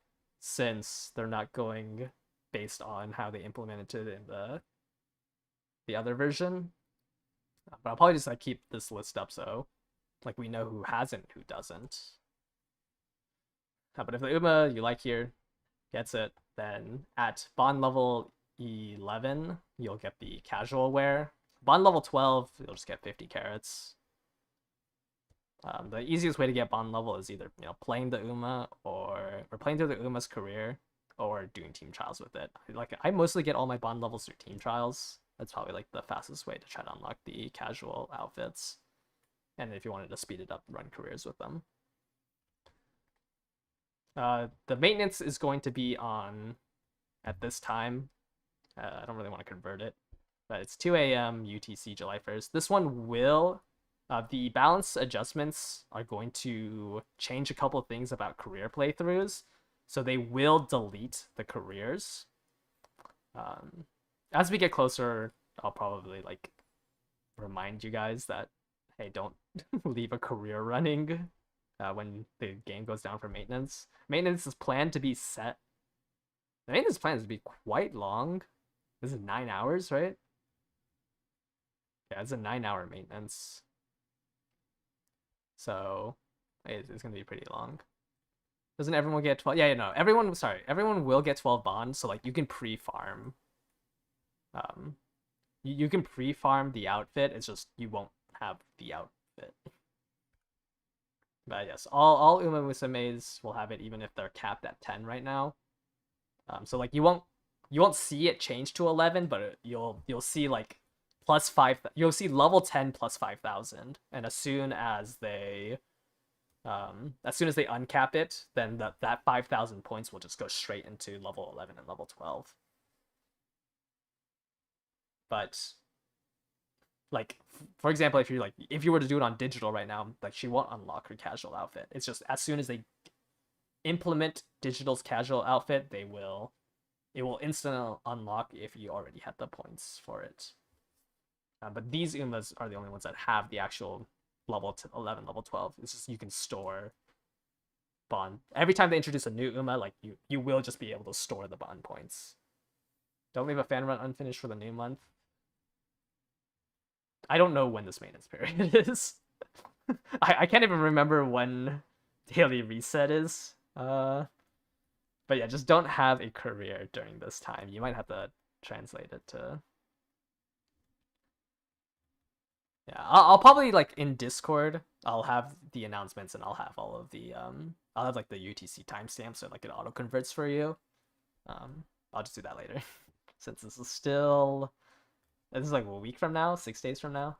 since they're not going based on how they implemented it in the other version. But I'll probably just like keep this list up so like we know who has it and who doesn't. But if the Uma you like here gets it, then at bond level 11 you'll get the casual wear. Bond level 12 you'll just get 50 carats. The easiest way to get bond level is either playing the Uma or playing through the Uma's career or doing team trials with it. I mostly get all my bond levels through team trials. That's probably like the fastest way to try to unlock the casual outfits. And if you wanted to speed it up, run careers with them. The maintenance is going to be on at this time. I don't really want to convert it, but it's 2 a.m. UTC July 1st. This one will. The balance adjustments are going to change a couple of things about career playthroughs, so they will delete the careers. As we get closer, I'll probably like remind you guys that, hey, don't leave a career running when the game goes down for maintenance. Maintenance is planned to be set. The maintenance plan is to be quite long. This is 9 hours, right? Yeah, it's a 9-hour maintenance. So it's going to be pretty long. Doesn't everyone get 12? Yeah, no. Everyone will get 12 bonds. So like you can pre-farm. You can pre-farm the outfit. It's just you won't have the outfit. But yes, all Uma Musumes will have it, even if they're capped at 10 right now. So like you won't see it change to 11, but you'll see like plus 5. You'll see level 10 plus 5,000, and as soon as they uncap it, then that 5,000 points will just go straight into level 11 and level 12. But like, for example, if you were to do it on digital right now, like she won't unlock her casual outfit. It's just as soon as they implement digital's casual outfit, it will instantly unlock if you already had the points for it. But these Umas are the only ones that have the actual level 11, level 12. It's just you can store bond. Every time they introduce a new Uma, like you will just be able to store the bond points. Don't leave a fan run unfinished for the new month. I don't know when this maintenance period is. I can't even remember when daily reset is. But yeah, just don't have a career during this time. You might have to translate it to... Yeah, I'll probably, like, in Discord, I'll have the announcements and I'll have all of the, I'll have, like, the UTC timestamp so, like, it auto-converts for you. I'll just do that later. Since this is still... This is, like, a week from now? 6 days from now?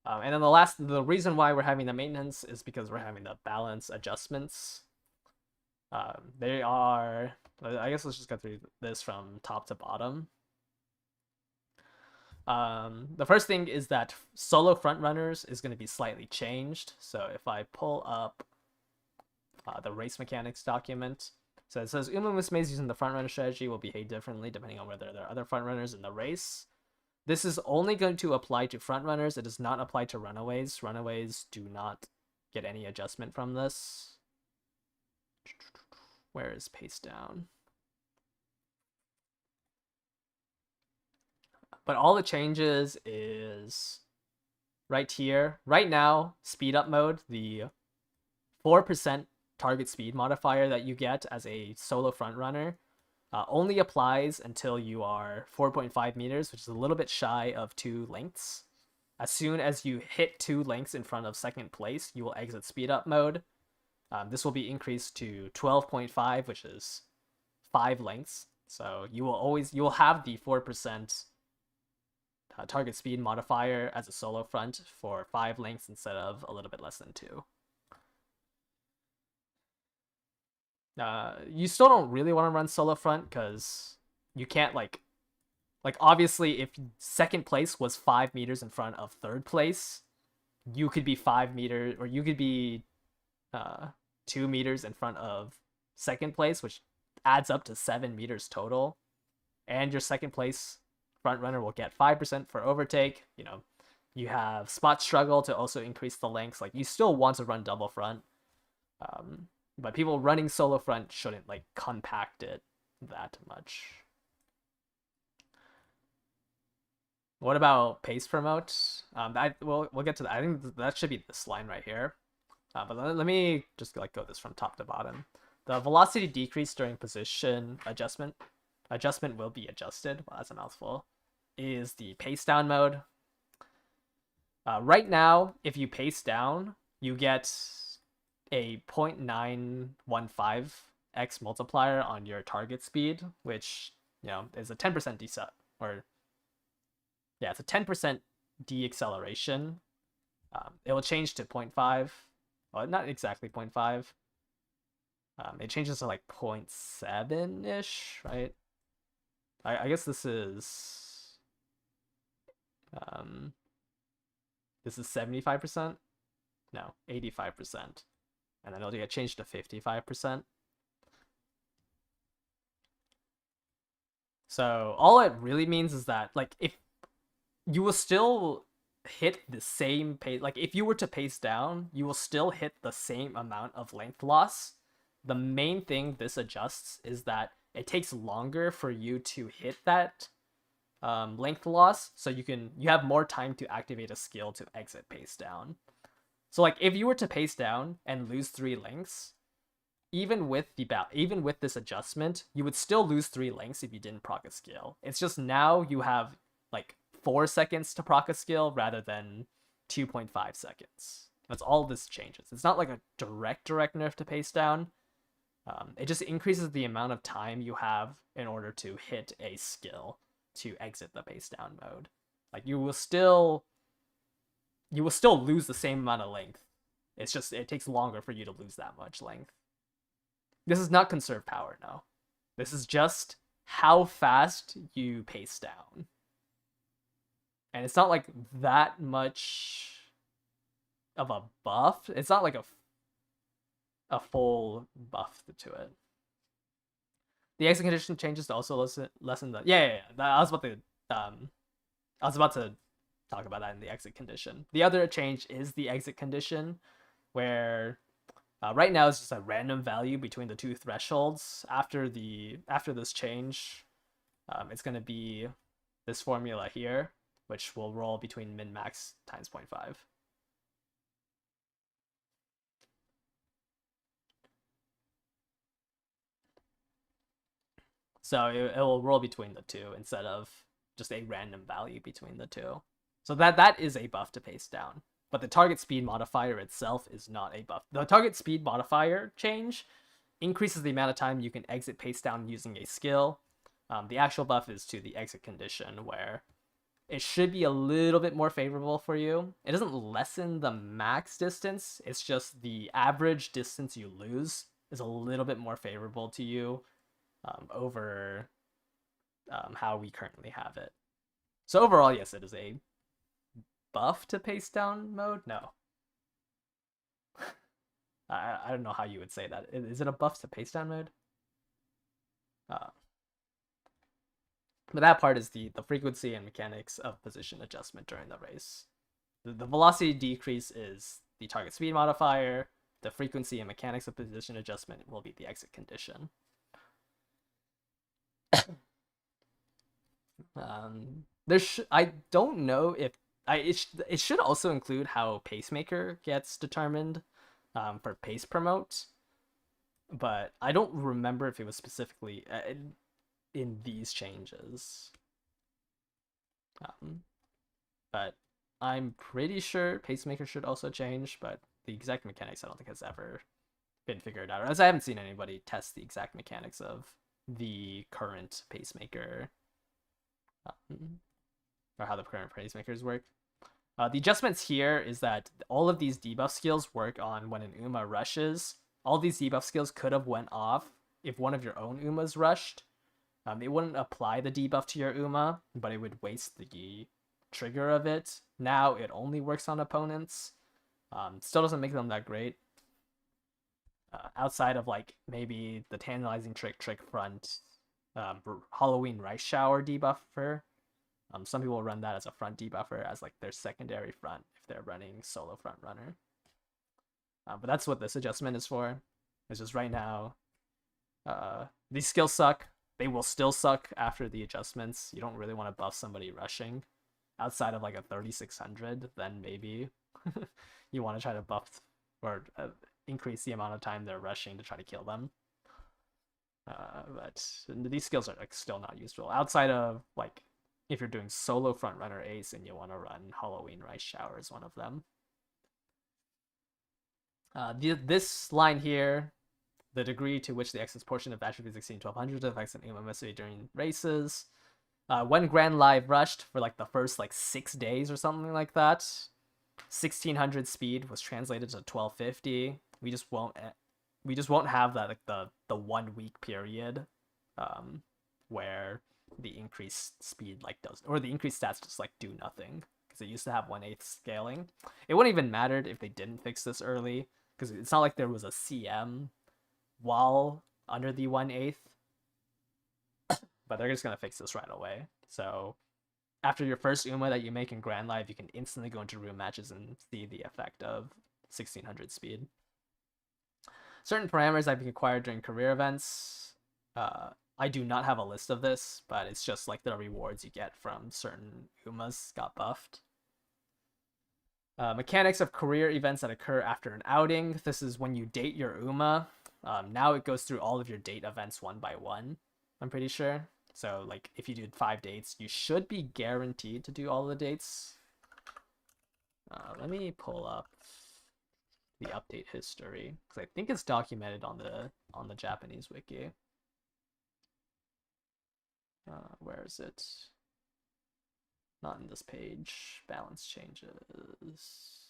And then the reason why we're having the maintenance is because we're having the balance adjustments. They are... I guess let's just go through this from top to bottom. The first thing is that solo frontrunners is going to be slightly changed. So if I pull up the race mechanics document, so it says Uma Musumes using the frontrunner strategy will behave differently depending on whether there are other frontrunners in the race. This is only going to apply to frontrunners. It does not apply to runaways. Runaways do not get any adjustment from this. Where is paste down? But all the changes is right here. Right now, speed up mode, the 4% target speed modifier that you get as a solo frontrunner only applies until you are 4.5 meters, which is a little bit shy of 2 lengths. As soon as you hit 2 lengths in front of second place, you will exit speed up mode. This will be increased to 12.5, which is 5 lengths. So you will have the 4% target speed modifier as a solo front for 5 lengths instead of a little bit less than 2. You still don't really want to run solo front because you can't like obviously if second place was 5 meters in front of third place, you could be 5 meters or you could be 2 meters in front of second place, which adds up to 7 meters total. And your second place front runner will get 5% for overtake. You know, you have spot struggle to also increase the lengths. Like you still want to run double front. But people running solo front shouldn't like compact it that much. What about pace promote? We'll get to that. I think that should be this line right here. But let me just like go this from top to bottom. The velocity decrease during position adjustment will be adjusted. Well, that's a mouthful. Is the pace down mode. Right now, if you pace down, you get a 0.915x multiplier on your target speed, which, you know, is a 10% decel, or yeah, it's a 10% deacceleration. It will change to 0.5. Well, not exactly 0.5. It changes to like 0.7-ish, right? I guess this is 75%? No, 85%. And then it'll get changed to 55%. So all it really means is that like if you will still hit the same pace, like if you were to pace down, you will still hit the same amount of length loss. The main thing this adjusts is that it takes longer for you to hit that length loss, so you have more time to activate a skill to exit pace down. So like if you were to pace down and lose 3 lengths, even with this adjustment, you would still lose 3 lengths if you didn't proc a skill. It's just now you have like 4 seconds to proc a skill rather than 2.5 seconds. That's all this changes. It's not like a direct nerf to pace down. It just increases the amount of time you have in order to hit a skill to exit the pace down mode. Like you will still lose the same amount of length. It's just it takes longer for you to lose that much length. This is not conserve power, no. This is just how fast you pace down. And it's not like that much of a buff. It's not like a full buff to it. The exit condition changes to also lessen the I was about to talk about that in the exit condition. The other change is the exit condition, where right now it's just a random value between the 2 thresholds. After this change, it's going to be this formula here, which will roll between min max times 0.5. So it will roll between the 2 instead of just a random value between the 2. So that is a buff to pace down. But the target speed modifier itself is not a buff. The target speed modifier change increases the amount of time you can exit pace down using a skill. The actual buff is to the exit condition, where it should be a little bit more favorable for you. It doesn't lessen the max distance. It's just the average distance you lose is a little bit more favorable to you over how we currently have it. So overall, yes, it is a buff to pace down mode. No. I don't know how you would say that. Is it a buff to pace down mode? But that part is the frequency and mechanics of position adjustment during the race. The velocity decrease is the target speed modifier. The frequency and mechanics of position adjustment will be the exit condition. I don't know if it should also include how pacemaker gets determined for pace promote, but I don't remember if it was specifically in these changes. But I'm pretty sure Pacemaker should also change, but the exact mechanics I don't think has ever been figured out. As I haven't seen anybody test the exact mechanics of the current Pacemaker, or how the current Pacemakers work. The adjustments here is that all of these debuff skills work on when an Uma rushes. All these debuff skills could have went off if one of your own Umas rushed. It wouldn't apply the debuff to your Uma, but it would waste the trigger of it. Now it only works on opponents. Still doesn't make them that great. Outside of like maybe the tantalizing trick front, Halloween rice shower debuffer. Some people run that as a front debuffer as like their secondary front if they're running solo front runner. But that's what this adjustment is for. It's just right now, these skills suck. They will still suck after the adjustments. You don't really want to buff somebody rushing. Outside of like a 3600, then maybe you want to try to buff or increase the amount of time they're rushing to try to kill them. But these skills are like still not useful. Outside of like if you're doing solo front runner ace and you want to run Halloween rice shower is one of them. This line here, the degree to which the excess portion of attributes exceeding 1200 affects an Uma mystery during races. When Grand Live rushed for like the first like 6 days or something like that, 1600 speed was translated to 1250. We just won't have that like the 1 week period where the increased speed like does, or the increased stats just like do nothing, because it used to have 1/8 scaling. It wouldn't even mattered if they didn't fix this early, because it's not like there was a CM while under the 1/8, but they're just gonna fix this right away. So after your first Uma that you make in Grand Live, you can instantly go into room matches and see the effect of 1600 speed. Certain parameters that can be acquired during career events. I do not have a list of this, but it's just like the rewards you get from certain Umas got buffed. Mechanics of career events that occur after an outing. This is when you date your Uma. Now it goes through all of your date events one by one, I'm pretty sure. So like if you did 5 dates, you should be guaranteed to do all the dates. Let me pull up the update history, because I think it's documented on the Japanese wiki. Where is it? Not in this page. Balance changes.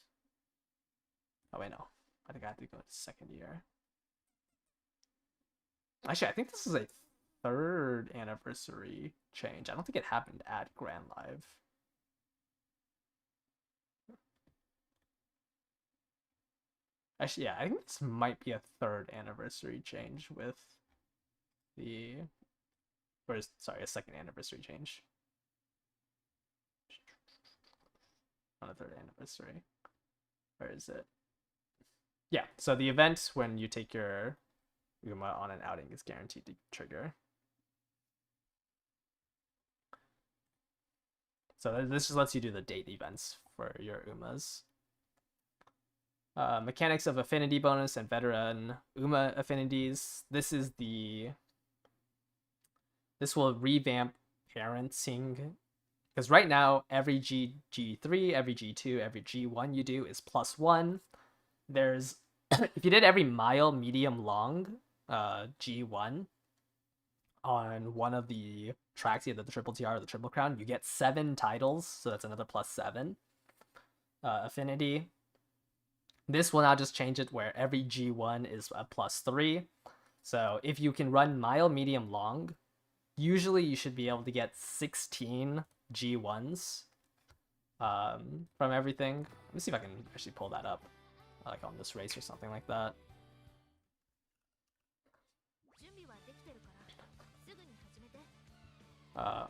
Oh wait, no. I think I have to go to second year. Actually, I think this is a 3rd anniversary change. I don't think it happened at Grand Live. Actually, yeah, I think this might be a 3rd anniversary change with the... Or, sorry, a 2nd anniversary change. On a 3rd anniversary. Where is it? Yeah, so the event when you take your Uma on an outing is guaranteed to trigger. So this just lets you do the date events for your Umas. Mechanics of affinity bonus and veteran Uma affinities. This will revamp parenting, because right now every G3, every G2, every G1 you do is +1. There's if you did every mile, medium, long G1 on one of the tracks, either the triple TR or the triple crown, you get 7 titles, so that's another +7 affinity. This will now just change it where every G1 is a +3. So if you can run mile, medium, long, usually you should be able to get 16 G1s from everything. Let me see if I can actually pull that up, like on this race or something like that.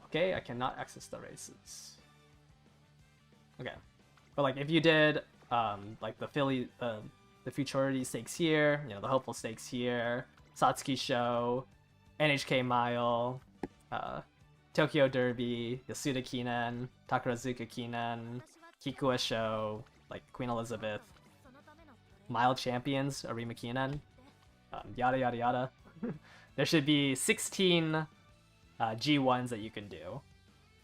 Okay, I cannot access the races. Okay, but like if you did like the Futurity Stakes here, you know, the Hopeful Stakes here, Satsuki Show, NHK Mile, Tokyo Derby, Yasuda Kinan, Takarazuka Kinan, Kikua Show, like Queen Elizabeth, Mile Champions, Arima Kinan, yada yada yada. There should be 16 G1s that you can do.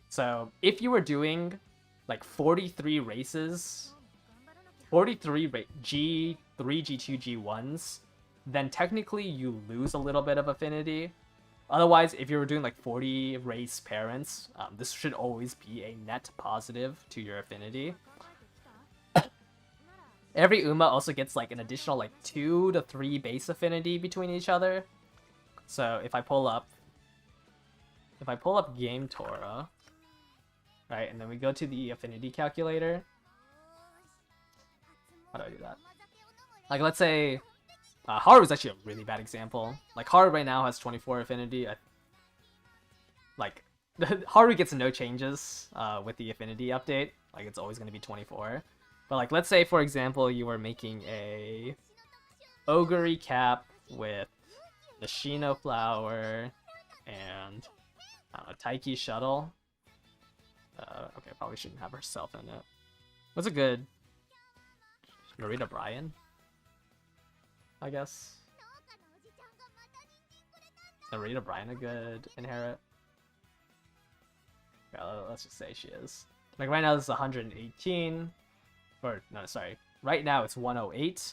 So if you were doing like 43 races, 43 G3, G2, G1s, then technically you lose a little bit of affinity. Otherwise, if you were doing like 40 race parents, this should always be a net positive to your affinity. Every Uma also gets like an additional like 2 to 3 base affinity between each other. So if I pull up Game Tora, right, and then we go to the affinity calculator. How do I do that? Like, let's say Haru is actually a really bad example. Like, Haru right now has 24 affinity. Like, Haru gets no changes with the affinity update. Like, it's always going to be 24. But, like, let's say, for example, you were making a Ogre cap with the Shino flower and, I don't know, Taiki shuttle. Okay, probably shouldn't have herself in it. What's a good... Narita Bryan? I guess. Narita Bryan a good inherit? Yeah, let's just say she is. Like right now this is 118. Or, no, sorry. Right now it's 108.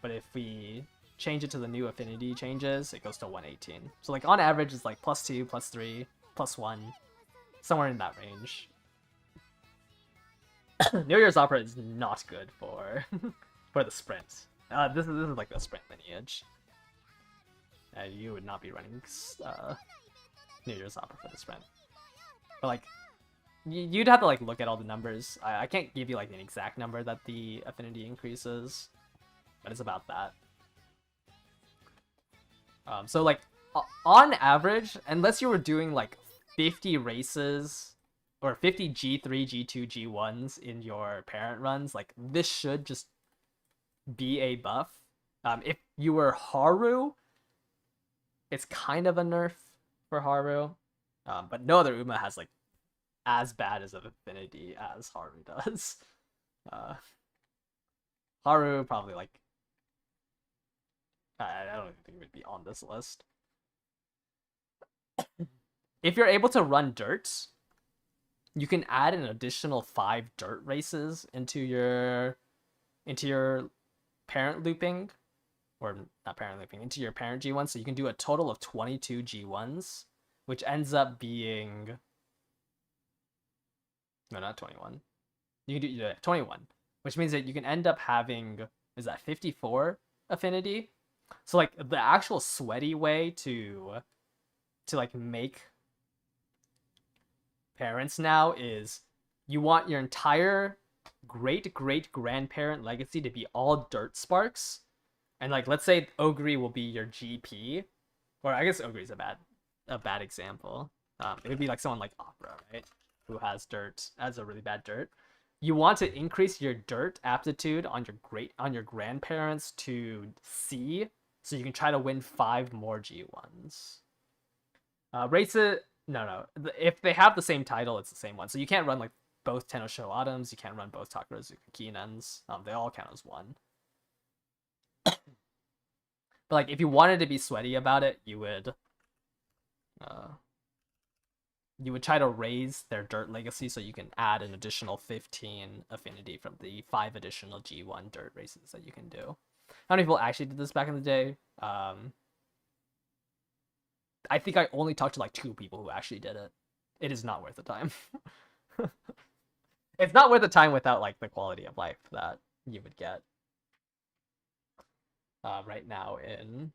But if we change it to the new affinity changes, it goes to 118. So like on average it's like +2, +3, +1. Somewhere in that range. New Year's Opera is not good for for the sprint. This is like the sprint lineage. You would not be running New Year's Opera for the sprint. But like, you'd have to like look at all the numbers. I can't give you like an exact number that the affinity increases, but it's about that. So like, on average, unless you were doing like 50 races or 50 G3, G2, G1s in your parent runs, like this should just be a buff. If you were Haru, it's kind of a nerf for Haru, but no other Uma has like as bad as an affinity as Haru does. Haru probably like I don't even think it would be on this list. If you're able to run dirt, you can add an additional 5 dirt races into your parent looping, or not parent looping, into your parent G1, so you can do a total of 22 G1s, which ends up being... No, not 21. You can do 21, which means that you can end up having, is that 54 affinity? So like the actual sweaty way to like make parents now is you want your entire great-great-grandparent legacy to be all dirt sparks, and like let's say Ogre will be your GP, or I guess Ogre is a bad example. It would be like someone like Opera, right, who has dirt as a really bad dirt. You want to increase your dirt aptitude on your grandparents to C, so you can try to win 5 more G1s. Races, no. If they have the same title, it's the same one. So you can't run like both Tenosho Autumns, you can't run both Takarazuka Kinens. They all count as one. But like if you wanted to be sweaty about it, you would try to raise their dirt legacy so you can add an additional 15 affinity from the 5 additional G1 dirt races that you can do. How many people actually did this back in the day? I think I only talked to like 2 people who actually did it. It is not worth the time. It's not worth the time without like the quality of life that you would get right now in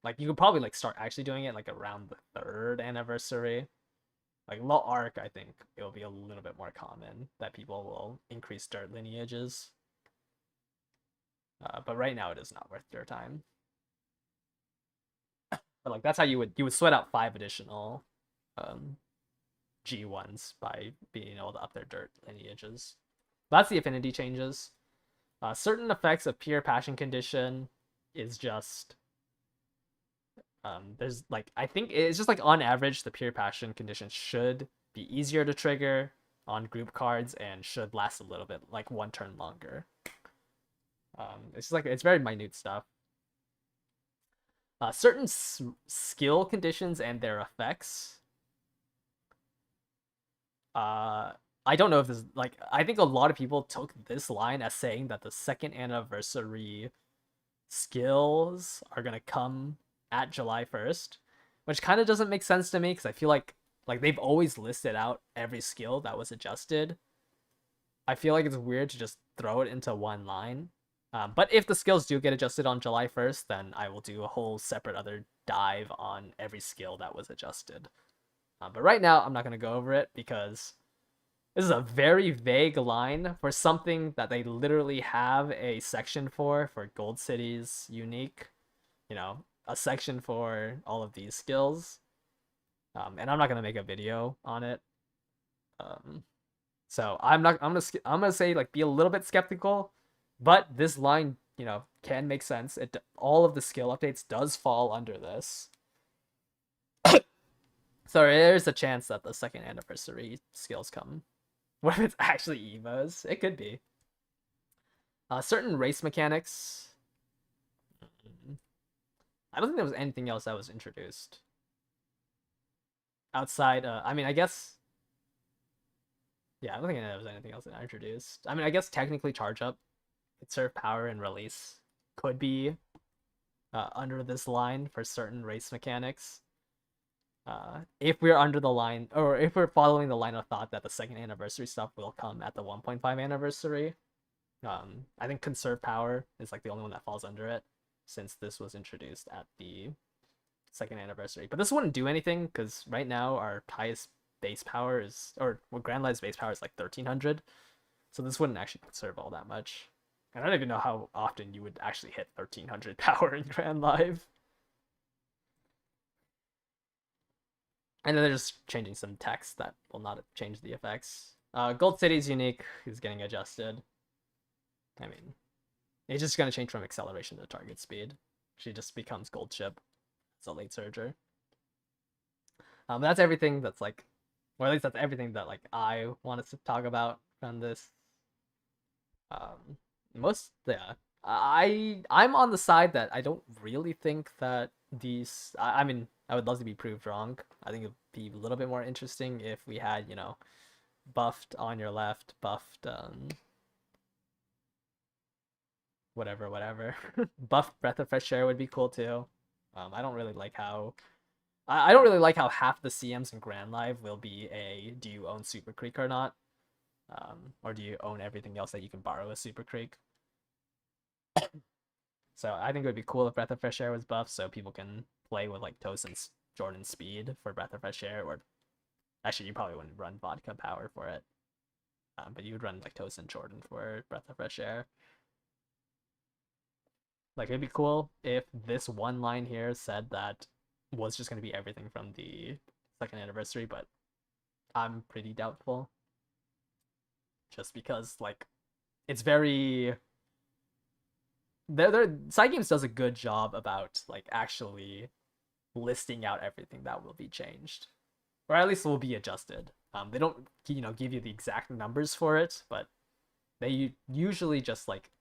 like you could probably like start actually doing it like around the 3rd anniversary. Like low arc, I think it will be a little bit more common that people will increase dirt lineages. But right now it is not worth your time. But like that's how you would sweat out 5 additional G1s by being able to up their dirt lineages. That's the affinity changes. Certain effects of pure passion condition is just there's like I think it's just like on average the pure passion condition should be easier to trigger on group cards and should last a little bit like 1 turn longer. It's just like it's very minute stuff. Certain skill conditions and their effects I don't know if this like I think a lot of people took this line as saying that the second anniversary skills are gonna come at July 1st, which kind of doesn't make sense to me because I feel like they've always listed out every skill that was adjusted. I feel like it's weird to just throw it into one line. But if the skills do get adjusted on July 1st, then I will do a whole separate other dive on every skill that was adjusted. But right now, I'm not going to go over it because this is a very vague line for something that they literally have a section for Gold Cities unique. You know, a section for all of these skills. And I'm not going to make a video on it. So I'm gonna say like be a little bit skeptical, but this line, you know, can make sense. All of the skill updates does fall under this. So there's a chance that the second anniversary skills come. What if it's actually Evos? It could be. Certain race mechanics. I don't think there was anything else that was introduced. Outside, I mean, I guess... Yeah, I don't think there was anything else that I introduced. I mean, I guess technically charge up, conserve power, and release could be under this line for certain race mechanics. If we're under the line, or if we're following the line of thought that the second anniversary stuff will come at the 1.5 anniversary, I think conserve power is like the only one that falls under it, since this was introduced at the second anniversary. But this wouldn't do anything because right now our highest base power is, or well, Grand Live's base power is like 1300, so this wouldn't actually conserve all that much. And I don't even know how often you would actually hit 1300 power in Grand Live. And then they're just changing some text that will not change the effects. Gold City's unique is getting adjusted. I mean, it's just going to change from acceleration to target speed. She just becomes gold chip. It's a late surger. That's everything that's like, or at least that's everything that like I wanted to talk about from this. I'm on the side that I don't really think that these. I mean, I would love to be proved wrong. I think it'd be a little bit more interesting if we had, you know, buffed on your left, buffed whatever. Buffed Breath of Fresh Air would be cool too. I don't really like how. I don't really like how half the CMs in Grand Live will be a do you own Super Creek or not? Or do you own everything else that you can borrow a Super Creek? So I think it would be cool if Breath of Fresh Air was buffed so people can play with like Toast and Jordan speed for Breath of Fresh Air, or actually you probably wouldn't run vodka power for it. But you would run like Toast and Jordan for Breath of Fresh Air. Like it'd be cool if this one line here said that was just going to be everything from the second anniversary, but I'm pretty doubtful. Just because like it's very Side Games does a good job about like actually listing out everything that will be changed, or at least will be adjusted. They don't, you know, give you the exact numbers for it, but they usually just like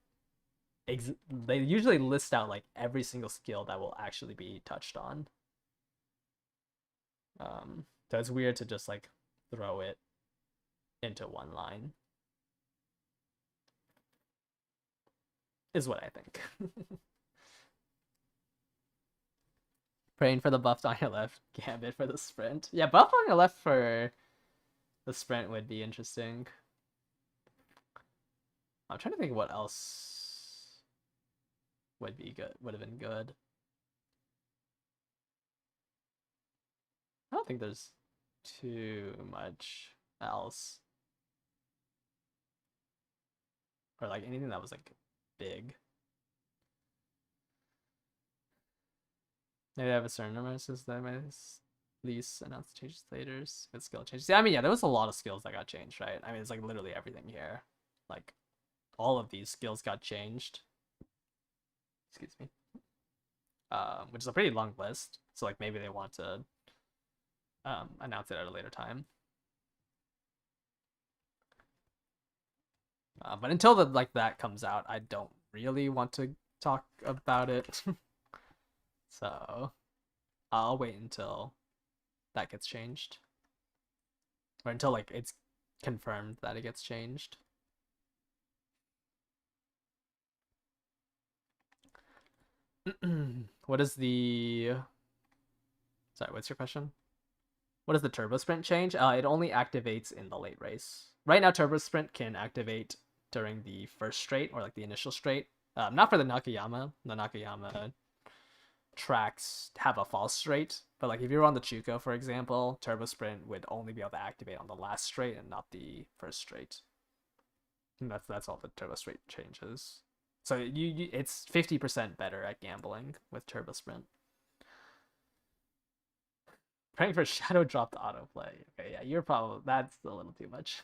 they usually list out like every single skill that will actually be touched on. So it's weird to just like throw it into one line, is what I think. Praying for the buff on your left, Gambit for the sprint. Yeah, buff on your left for the sprint would be interesting. I'm trying to think what else would be good, would have been good. I don't think there's too much else. Or like anything that was like big. Maybe I have a certain number of skills that might least announce changes later. Good skill changes. Yeah, I mean, yeah, there was a lot of skills that got changed, right? I mean, it's like literally everything here. Like, all of these skills got changed. Excuse me. Which is a pretty long list. So like maybe they want to announce it at a later time. But until that comes out, I don't really want to talk about it. So I'll wait until that gets changed, or until like it's confirmed that it gets changed. What is the... Sorry, what's your question? What does the Turbo Sprint change? It only activates in the late race. Right now, Turbo Sprint can activate during the first straight, or like the initial straight. Not for the Nakayama. The Nakayama tracks have a false straight, but like if you're on the Chuko, for example, Turbo Sprint would only be able to activate on the last straight and not the first straight. And that's all the Turbo Sprint changes. So it's 50% better at gambling with Turbo Sprint. Praying for Shadow Drop to autoplay. Okay, yeah, you're probably... That's a little too much.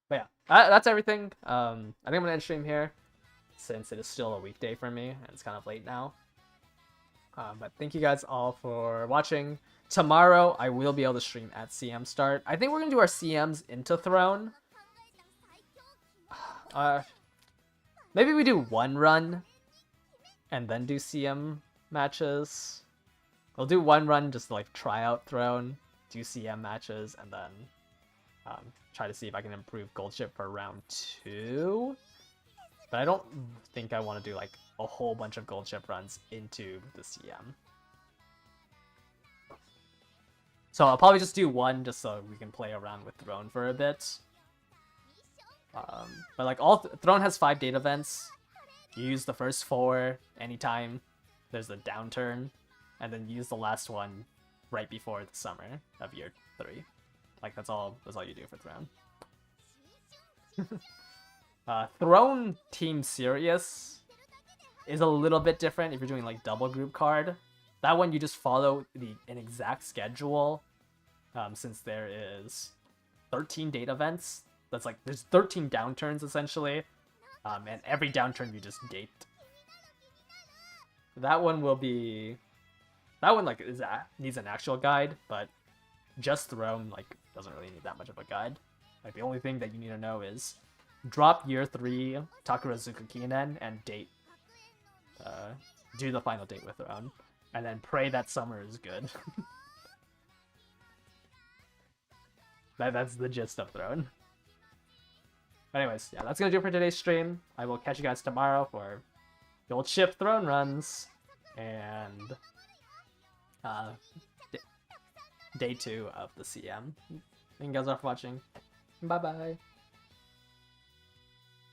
But yeah, that's everything. I think I'm going to end stream here, since it is still a weekday for me, and it's kind of late now. But thank you guys all for watching. Tomorrow, I will be able to stream at CM start. I think we're going to do our CMs into Throne. Maybe we do one run, and then do CM matches. We'll do one run just to like try out Throne, do CM matches, and then try to see if I can improve Gold Ship for round 2. But I don't think I want to do like a whole bunch of Gold Ship runs into the CM. So I'll probably just do one just so we can play around with Throne for a bit. But like Throne has 5 date events. You use the first 4 anytime there's a downturn, and then use the last one right before the summer of year 3. Like that's all you do for Throne. Throne Team Serious is a little bit different if you're doing like double group card. That one you just follow an exact schedule, since there is 13 date events. That's like there's 13 downturns essentially, and every downturn you just date. That one like needs an actual guide, but just Throne like doesn't really need that much of a guide. Like the only thing that you need to know is drop year 3 Takarazuka Kinen and date. Do the final date with Throne, and then pray that summer is good. That's the gist of Throne. Anyways, yeah, that's gonna do it for today's stream. I will catch you guys tomorrow for Gold Ship Throne runs and day 2 of the CM. Thank you guys all for watching. Bye bye.